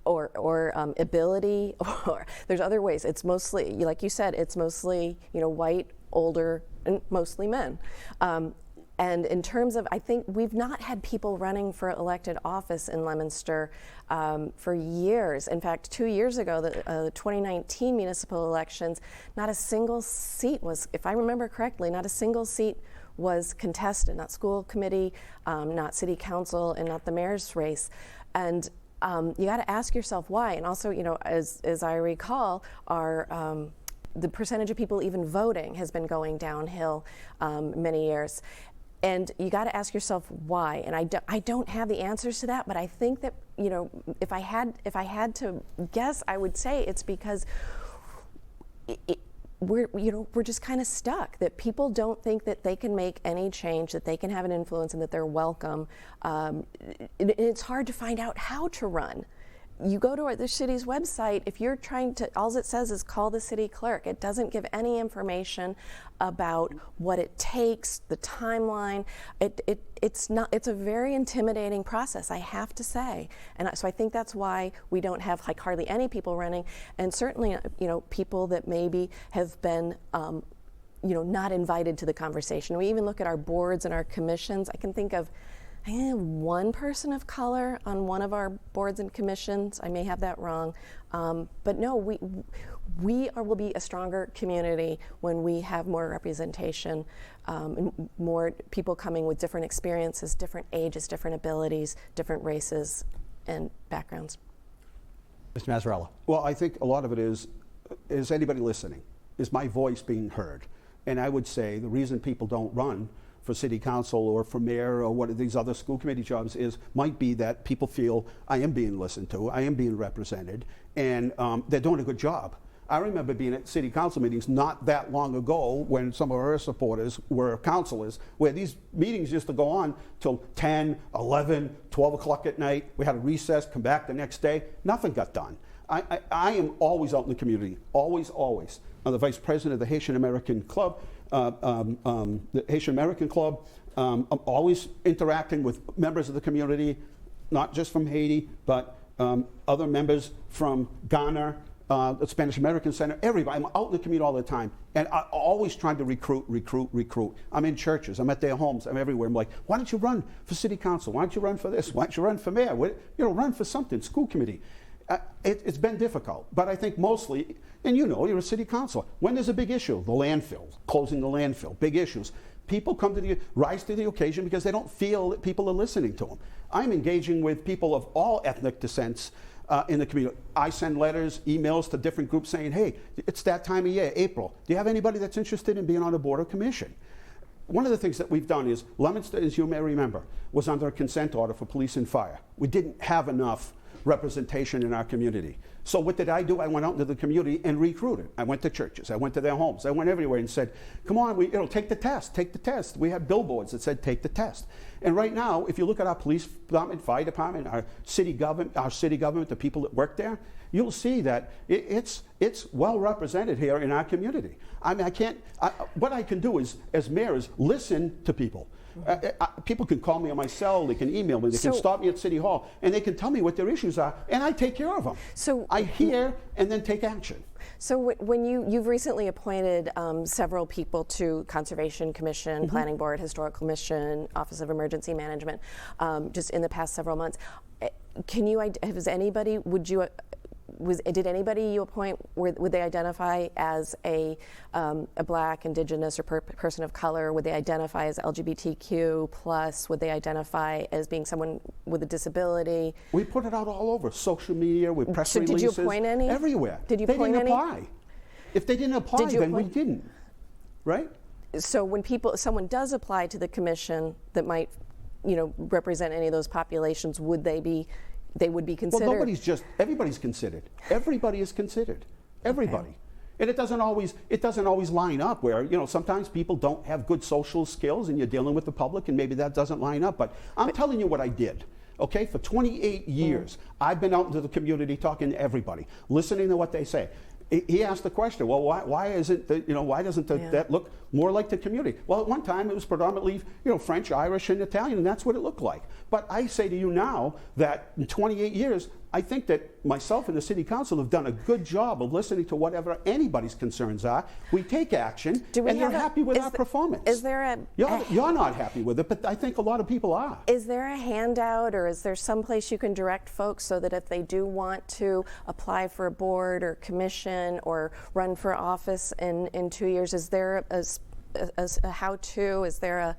ability. Or there's other ways. It's mostly, like you said, it's mostly white, older, and mostly men. And in terms of, I think we've not had people running for elected office in Leominster for years. In fact, 2 years ago, the 2019 municipal elections, not a single seat was, if I remember correctly, not a single seat was contested, not school committee, not city council, and not the mayor's race. And you got to ask yourself why. And also, you know, as I recall, the percentage of people even voting has been going downhill many years. And you got to ask yourself why. And I don't have the answers to that, but I think that, you know, if I had to guess, I would say it's because we're just kind of stuck, that people don't think that they can make any change, that they can have an influence, and that they're welcome. It's hard to find out how to run. You go to the city's website, if you're trying to, all it says is call the city clerk. It doesn't give any information about what it takes, the timeline. It's a very intimidating process, I have to say. And so I think that's why we don't have like hardly any people running, and certainly, you know, people that maybe have been you know, not invited to the conversation. We even look at our boards and our commissions. I can think of one person of color on one of our boards and commissions. I may have that wrong, but no, we will be a stronger community when we have more representation, and more people coming with different experiences, different ages, different abilities, different races and backgrounds. Mr. Mazzarella. Well, I think a lot of it is anybody listening? Is my voice being heard? And I would say the reason people don't run for city council or for mayor or what these other school committee jobs might be that people feel I am being listened to, I am being represented, and they're doing a good job. I remember being at city council meetings not that long ago when some of our supporters were councilors, where these meetings used to go on till 10, 11, 12 o'clock at night. We had a recess, come back the next day. Nothing got done. I am always out in the community, always, always. I'm the vice president of the Haitian American Club. The Haitian American Club. I'm always interacting with members of the community, not just from Haiti, but other members from Ghana, the Spanish American Center, everybody. I'm out in the community all the time, and I'm always trying to recruit. I'm in churches, I'm at their homes, I'm everywhere. I'm like, why don't you run for city council? Why don't you run for this? Why don't you run for mayor? You know, run for something, school committee. It's been difficult, but I think mostly, and you know, you're a city councilor. When there's a big issue, the landfill, closing the landfill, big issues, people rise to the occasion because they don't feel that people are listening to them. I'm engaging with people of all ethnic descents in the community. I send letters, emails to different groups saying, hey, it's that time of year, April. Do you have anybody that's interested in being on a board or commission? One of the things that we've done is, Leominster, as you may remember, was under a consent order for police and fire. We didn't have enough representation in our community. So what did I do? I went out into the community and recruited. I went to churches, I went to their homes, I went everywhere and said, come on, take the test, take the test. We had billboards that said, take the test. And right now, if you look at our police department, fire department, our city government, the people that work there, you'll see that it's well represented here in our community. I mean, what I can do is, as mayor, is listen to people. People can call me on my cell, they can email me, they can stop me at City Hall, and they can tell me what their issues are, and I take care of them. So I hear and then take action. So when you've recently appointed several people to Conservation Commission, Planning Board, Historical Commission, Office of Emergency Management, just in the past several months, did anybody you appoint, would they identify as a Black, Indigenous, or person of color? Would they identify as LGBTQ plus? Would they identify as being someone with a disability? We put it out all over social media, with press releases. Did you appoint any? Everywhere. Did you appoint any? They didn't apply. If they didn't apply, then we didn't, right? So when someone does apply to the commission that might, represent any of those populations, they would be considered? Well, everybody's considered. Everybody is considered. Everybody. Okay. And it doesn't always line up where, sometimes people don't have good social skills and you're dealing with the public and maybe that doesn't line up. But I'm telling you what I did. Okay, for 28 years, I've been out into the community talking to everybody, listening to what they say. He asked the question, well, why doesn't that look more like the community? Well, at one time it was predominantly, French, Irish, and Italian, and that's what it looked like. But I say to you now that in 28 years, I think that myself and the city council have done a good job of listening to whatever anybody's concerns are. We take action, and they're happy with our performance. Is there You're not happy with it, but I think a lot of people are. Is there a handout, or is there some place you can direct folks so that if they do want to apply for a board or commission or run for office in 2 years, is there a how-to? Is there a,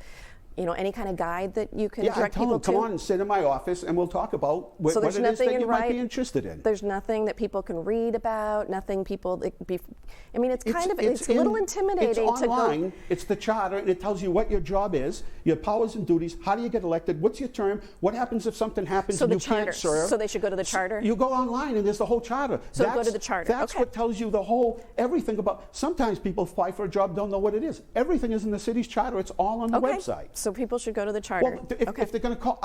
any kind of guide that you can Yeah, I direct tell people them, come to? on and sit in my office and we'll talk about what So it there's is nothing that in you might be writing? interested in. There's nothing that people can read about, nothing people, it's a little intimidating It's to online, go. it's the charter, and it tells you what your job is, your powers and duties, how do you get elected, what's your term, what happens if something happens So and the you charter, can't serve. so they should go to the charter? You go online and there's the whole charter. So go to the charter, That's okay. what tells you the whole, everything about, sometimes people apply for a job, don't know what it is. Everything is in the city's charter, it's all on the Okay, website. so people should go to the charter. Well, if they're going to call,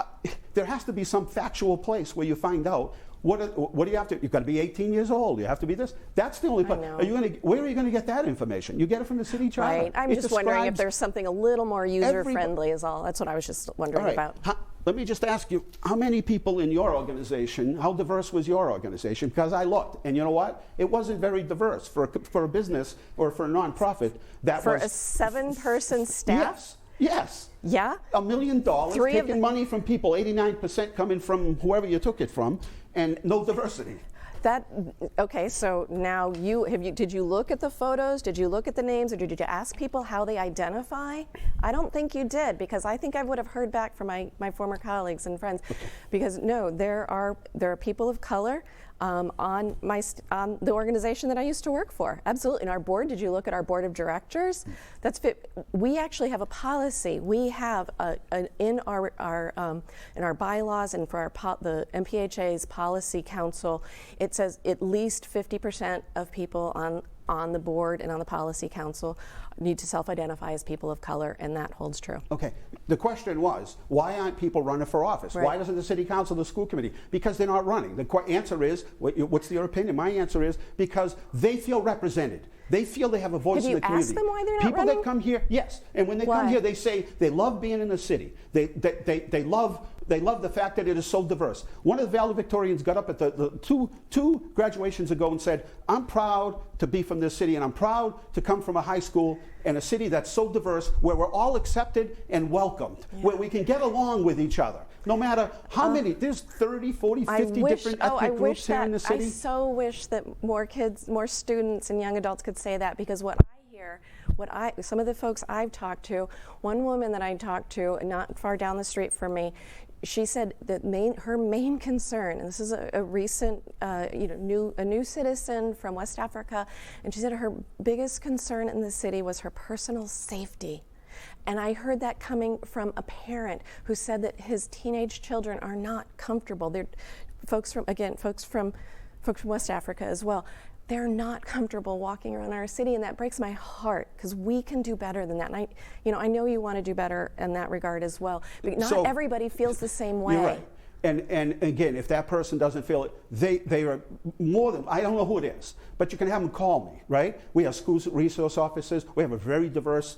there has to be some factual place where you find out what do you have to. You've got to be 18 years old. You have to be this. That's the only place. know. Where are you going to get that information? You get it from the city charter. Right. I'm It just wondering if describes there's something a little more user every- friendly is all. That's what I was just wondering All right. about. Let me just ask you, how many people in your organization, how diverse was your organization? Because I looked, and you know what? It wasn't very diverse for a business or for a nonprofit. For a 7-person staff? Yes. Yeah? $1 million, Three of taking the- money from people, 89% coming from whoever you took it from, and no diversity. Okay, so now did you look at the photos? Did you look at the names, or did you ask people how they identify? I don't think you did, because I think I would have heard back from my former colleagues and friends. Because no, there are people of color on the organization that I used to work for. Absolutely. In our board, did you look at our board of directors? We actually have a policy. We have in our bylaws and for the MPHA's policy council, it says at least 50% of people on the board and on the policy council need to self-identify as people of color, and that holds true. Okay. The question was, why aren't people running for office? Right. Why doesn't the city council, the school committee? Because they're not running. The answer is, what's your opinion? My answer is because they feel represented. They feel they have a voice in the community. Have you asked them why they're not People running? that come here, yes. And when they come here, they say they love being in the city. They love the fact that it is so diverse. One of the valedictorians got up at the two graduations ago and said, I'm proud to be from this city, and I'm proud to come from a high school in a city that's so diverse, where we're all accepted and welcomed, where we can get along with each other. No matter how many, there's 30, 40, 50 different ethnic groups here in the city. I so wish that more kids, more students and young adults could say that, because what I hear, some of the folks I've talked to, one woman that I talked to not far down the street from me, she said that her main concern, and this is a recent, new citizen from West Africa, and she said her biggest concern in the city was her personal safety. And I heard that coming from a parent who said that his teenage children are not comfortable. They're folks from West Africa as well. They're not comfortable walking around our city, and that breaks my heart, because we can do better than that. And I know you want to do better in that regard as well. But not everybody feels the same way. You're right. And again, if that person doesn't feel it, they are more than, I don't know who it is, but you can have them call me, right? We have school resource officers. We have a very diverse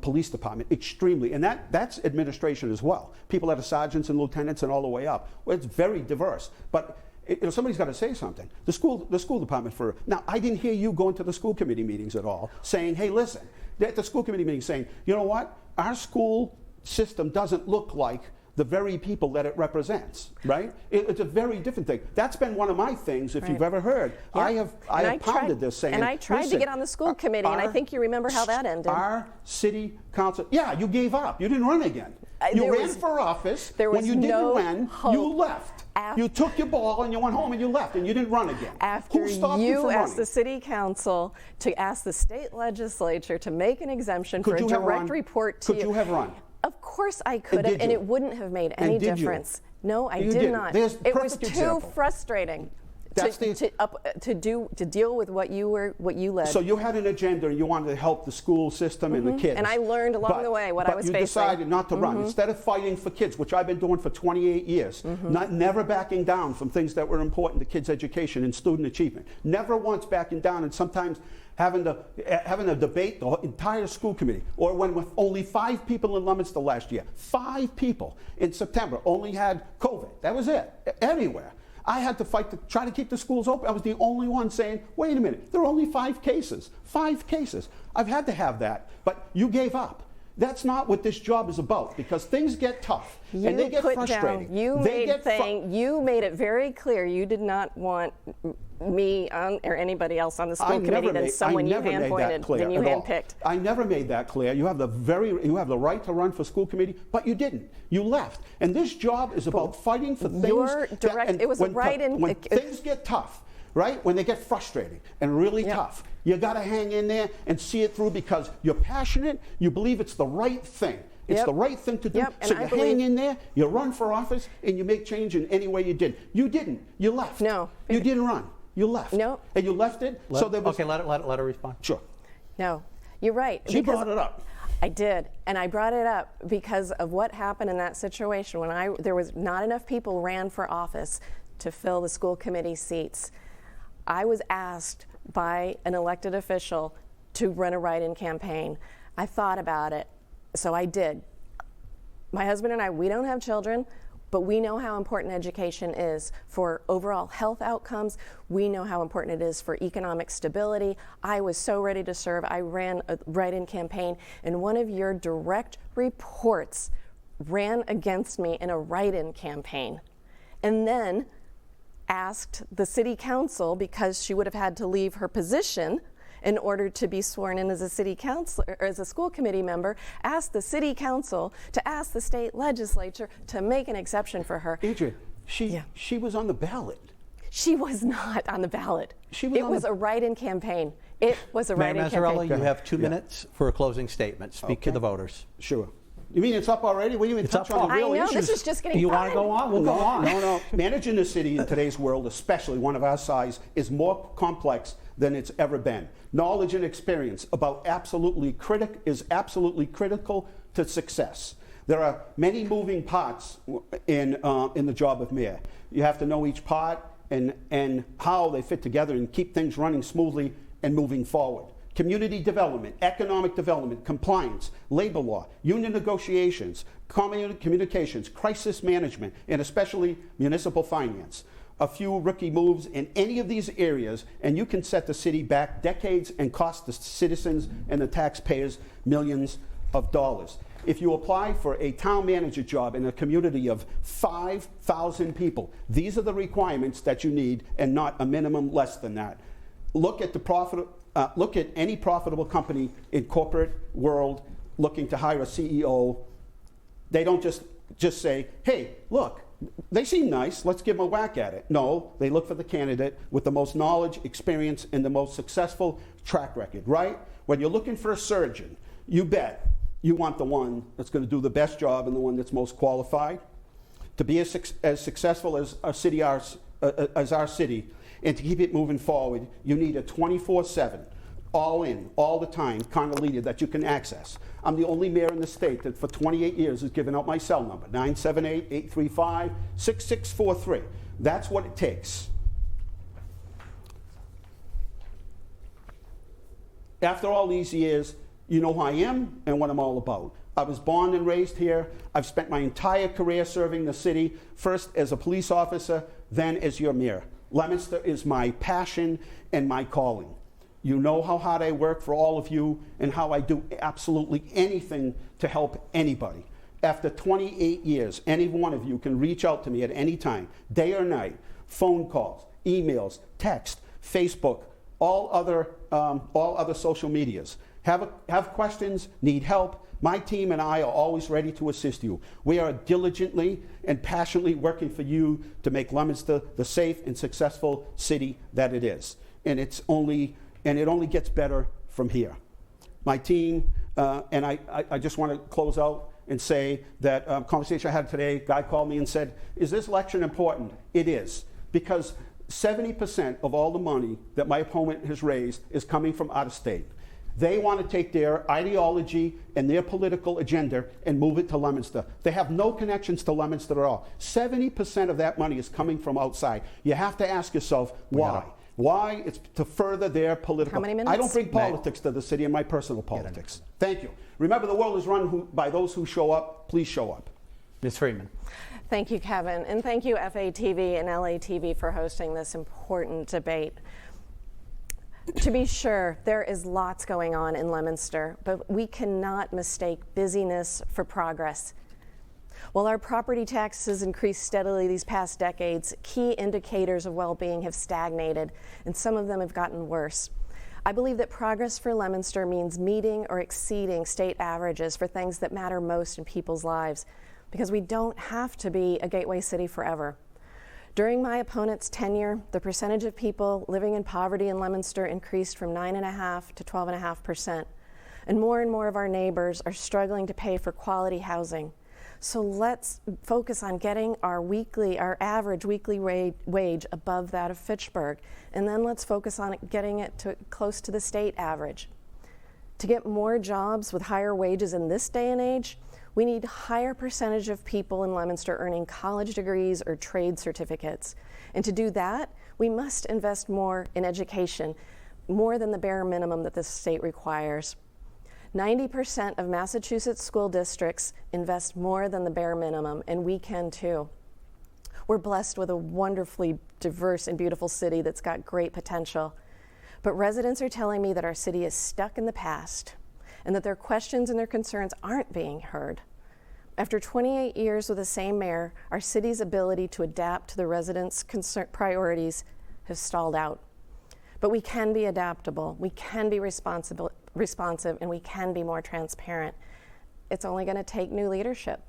police department, extremely. And that's administration as well. People that are sergeants and lieutenants and all the way up. Well, it's very diverse. But somebody's got to say something. The school department now, I didn't hear you going to the school committee meetings at all saying, hey, listen, at the school committee meeting saying, you know what, our school system doesn't look like the very people that it represents, right? It's a very different thing. That's been one of my things, if you've ever heard. Yeah. I have pounded this saying, and I tried to get on the school committee, and I think you remember how that ended. Our city council, you gave up. You didn't run again. You ran for office. When you didn't run, you left. You took your ball and you went home and you left, and you didn't run again. After Who stopped you from asked running? the city council to ask the state legislature to make an exemption for a direct report to you. Could you have run? Of course I could have, and it wouldn't have made any difference. No, I did not. It was too frustrating to deal with what you led. So you had an agenda, and you wanted to help the school system and the kids. And I learned along the way what I was facing. But you decided not to run. Instead of fighting for kids, which I've been doing for 28 years, never backing down from things that were important to kids' education and student achievement. Never once backing down, and sometimes having a debate the entire school committee. Or when with only 5 people in Leominster last year, 5 people in September only had COVID. That was it, everywhere. I had to fight to try to keep the schools open. I was the only one saying, wait a minute, there are only 5 cases. 5 cases. I've had to have that, but you gave up. That's not what this job is about, because things get tough and they get frustrating. You made it very clear you did not want me or anybody else on the school committee than someone you handpicked. I never made that clear. You have the right to run for school committee, but you didn't. You left. And this job is about fighting for things. When things get tough, right? When they get frustrating and really tough, you got to hang in there and see it through, because you're passionate. You believe it's the right thing. It's the right thing to do. So you hang in there, you run for office, and you make change in any way you did. You didn't. You left. No. You didn't run. You left. No. And you left it. Let her respond. Sure. No, you're right. She brought it up. I did, and I brought it up because of what happened in that situation when there was not enough people ran for office to fill the school committee seats. I was asked by an elected official to run a write-in campaign. I thought about it, so I did. My husband and I, we don't have children, but we know how important education is for overall health outcomes. We know how important it is for economic stability. I was so ready to serve. I ran a write-in campaign, and one of your direct reports ran against me in a write-in campaign, and then asked the city council, because she would have had to leave her position in order to be sworn in as a city councilor or as a school committee member, asked the city council to ask the state legislature to make an exception for her. Adrian, she was on the ballot. She was not on the ballot. It was a write-in campaign. It was a write-in campaign. Mayor Mazzarella, you have 2 minutes for a closing statement. Speak to the voters. Sure. You mean it's up already? We didn't even touch on the real issues. I know, this is just getting You want to go on? We'll go on. No. Managing the city in today's world, especially one of our size, is more complex than it's ever been. Knowledge and experience is absolutely critical to success. There are many moving parts in the job of mayor. You have to know each part and how they fit together and keep things running smoothly and moving forward. Community development, economic development, compliance, labor law, union negotiations, communications, crisis management, and especially municipal finance. A few rookie moves in any of these areas, and you can set the city back decades and cost the citizens and the taxpayers millions of dollars. If you apply for a town manager job in a community of 5,000 people, these are the requirements that you need, and not a minimum less than that. Look at any profitable company in corporate world looking to hire a CEO. They don't just say, hey, look, they seem nice, let's give them a whack at it. No, they look for the candidate with the most knowledge, experience, and the most successful track record, right? When you're looking for a surgeon, you bet you want the one that's going to do the best job and the one that's most qualified. To be as successful as our city, and to keep it moving forward, you need a 24/7, all in, all the time kind of leader that you can access. I'm the only mayor in the state that for 28 years has given out my cell number, 978-835-6643. That's what it takes. After all these years, you know who I am and what I'm all about. I was born and raised here. I've spent my entire career serving the city, first as a police officer, then as your mayor. Leominster is my passion and my calling. You know how hard I work for all of you and how I do absolutely anything to help anybody. After 28 years, any one of you can reach out to me at any time, day or night, phone calls, emails, text, Facebook, all other social medias. Have questions, need help. My team and I are always ready to assist you. We are diligently and passionately working for you to make Leominster the safe and successful city that it is. And it only gets better from here. My team, and I just want to close out and say that conversation I had today, a guy called me and said, is this election important? It is, because 70% of all the money that my opponent has raised is coming from out of state. They want to take their ideology and their political agenda and move it to Leominster. They have no connections to Leominster at all. 70% of that money is coming from outside. You have to ask yourself, why? Why? It's to further their political... How many minutes? I don't bring politics to the city and my personal politics. Thank you. Remember, the world is run by those who show up. Please show up. Ms. Freeman. Thank you, Kevin. And thank you, FATV and LATV, for hosting this important debate. To be sure, there is lots going on in Leominster, but we cannot mistake busyness for progress. While our property taxes increased steadily these past decades, key indicators of well-being have stagnated, and some of them have gotten worse. I believe that progress for Leominster means meeting or exceeding state averages for things that matter most in people's lives, because we don't have to be a gateway city forever. During my opponent's tenure, the percentage of people living in poverty in Leominster increased from 9.5% to 12.5%, and more of our neighbors are struggling to pay for quality housing. So let's focus on getting our average weekly wage above that of Fitchburg, and then let's focus on getting it to close to the state average. To get more jobs with higher wages in this day and age, we need a higher percentage of people in Leominster earning college degrees or trade certificates. And to do that, we must invest more in education, more than the bare minimum that the state requires. 90% of Massachusetts school districts invest more than the bare minimum, and we can too. We're blessed with a wonderfully diverse and beautiful city that's got great potential. But residents are telling me that our city is stuck in the past and that their questions and their concerns aren't being heard. After 28 years with the same mayor, our city's ability to adapt to the residents' priorities has stalled out. But we can be adaptable, we can be responsive, and we can be more transparent. It's only going to take new leadership.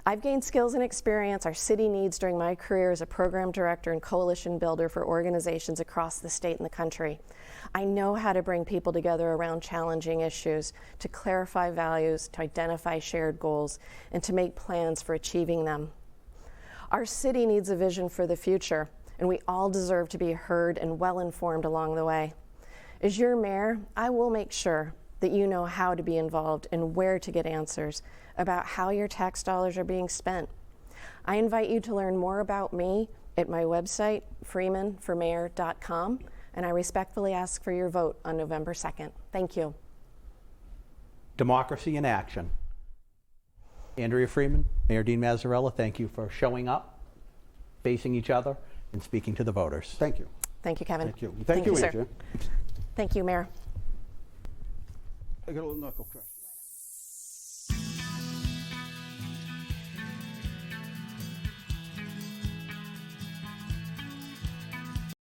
I've gained skills and experience our city needs during my career as a program director and coalition builder for organizations across the state and the country. I know how to bring people together around challenging issues, to clarify values, to identify shared goals, and to make plans for achieving them. Our city needs a vision for the future, and we all deserve to be heard and well-informed along the way. As your mayor, I will make sure that you know how to be involved and where to get answers about how your tax dollars are being spent. I invite you to learn more about me at my website, freemanformayor.com, and I respectfully ask for your vote on November 2nd. Thank you. Democracy in action. Andrea Freeman, Mayor Dean Mazzarella, thank you for showing up, facing each other, and speaking to the voters. Thank you. Thank you, Kevin. Thank you. Thank you, sir. Andrea. Thank you, Mayor. I got a little knuckle crack.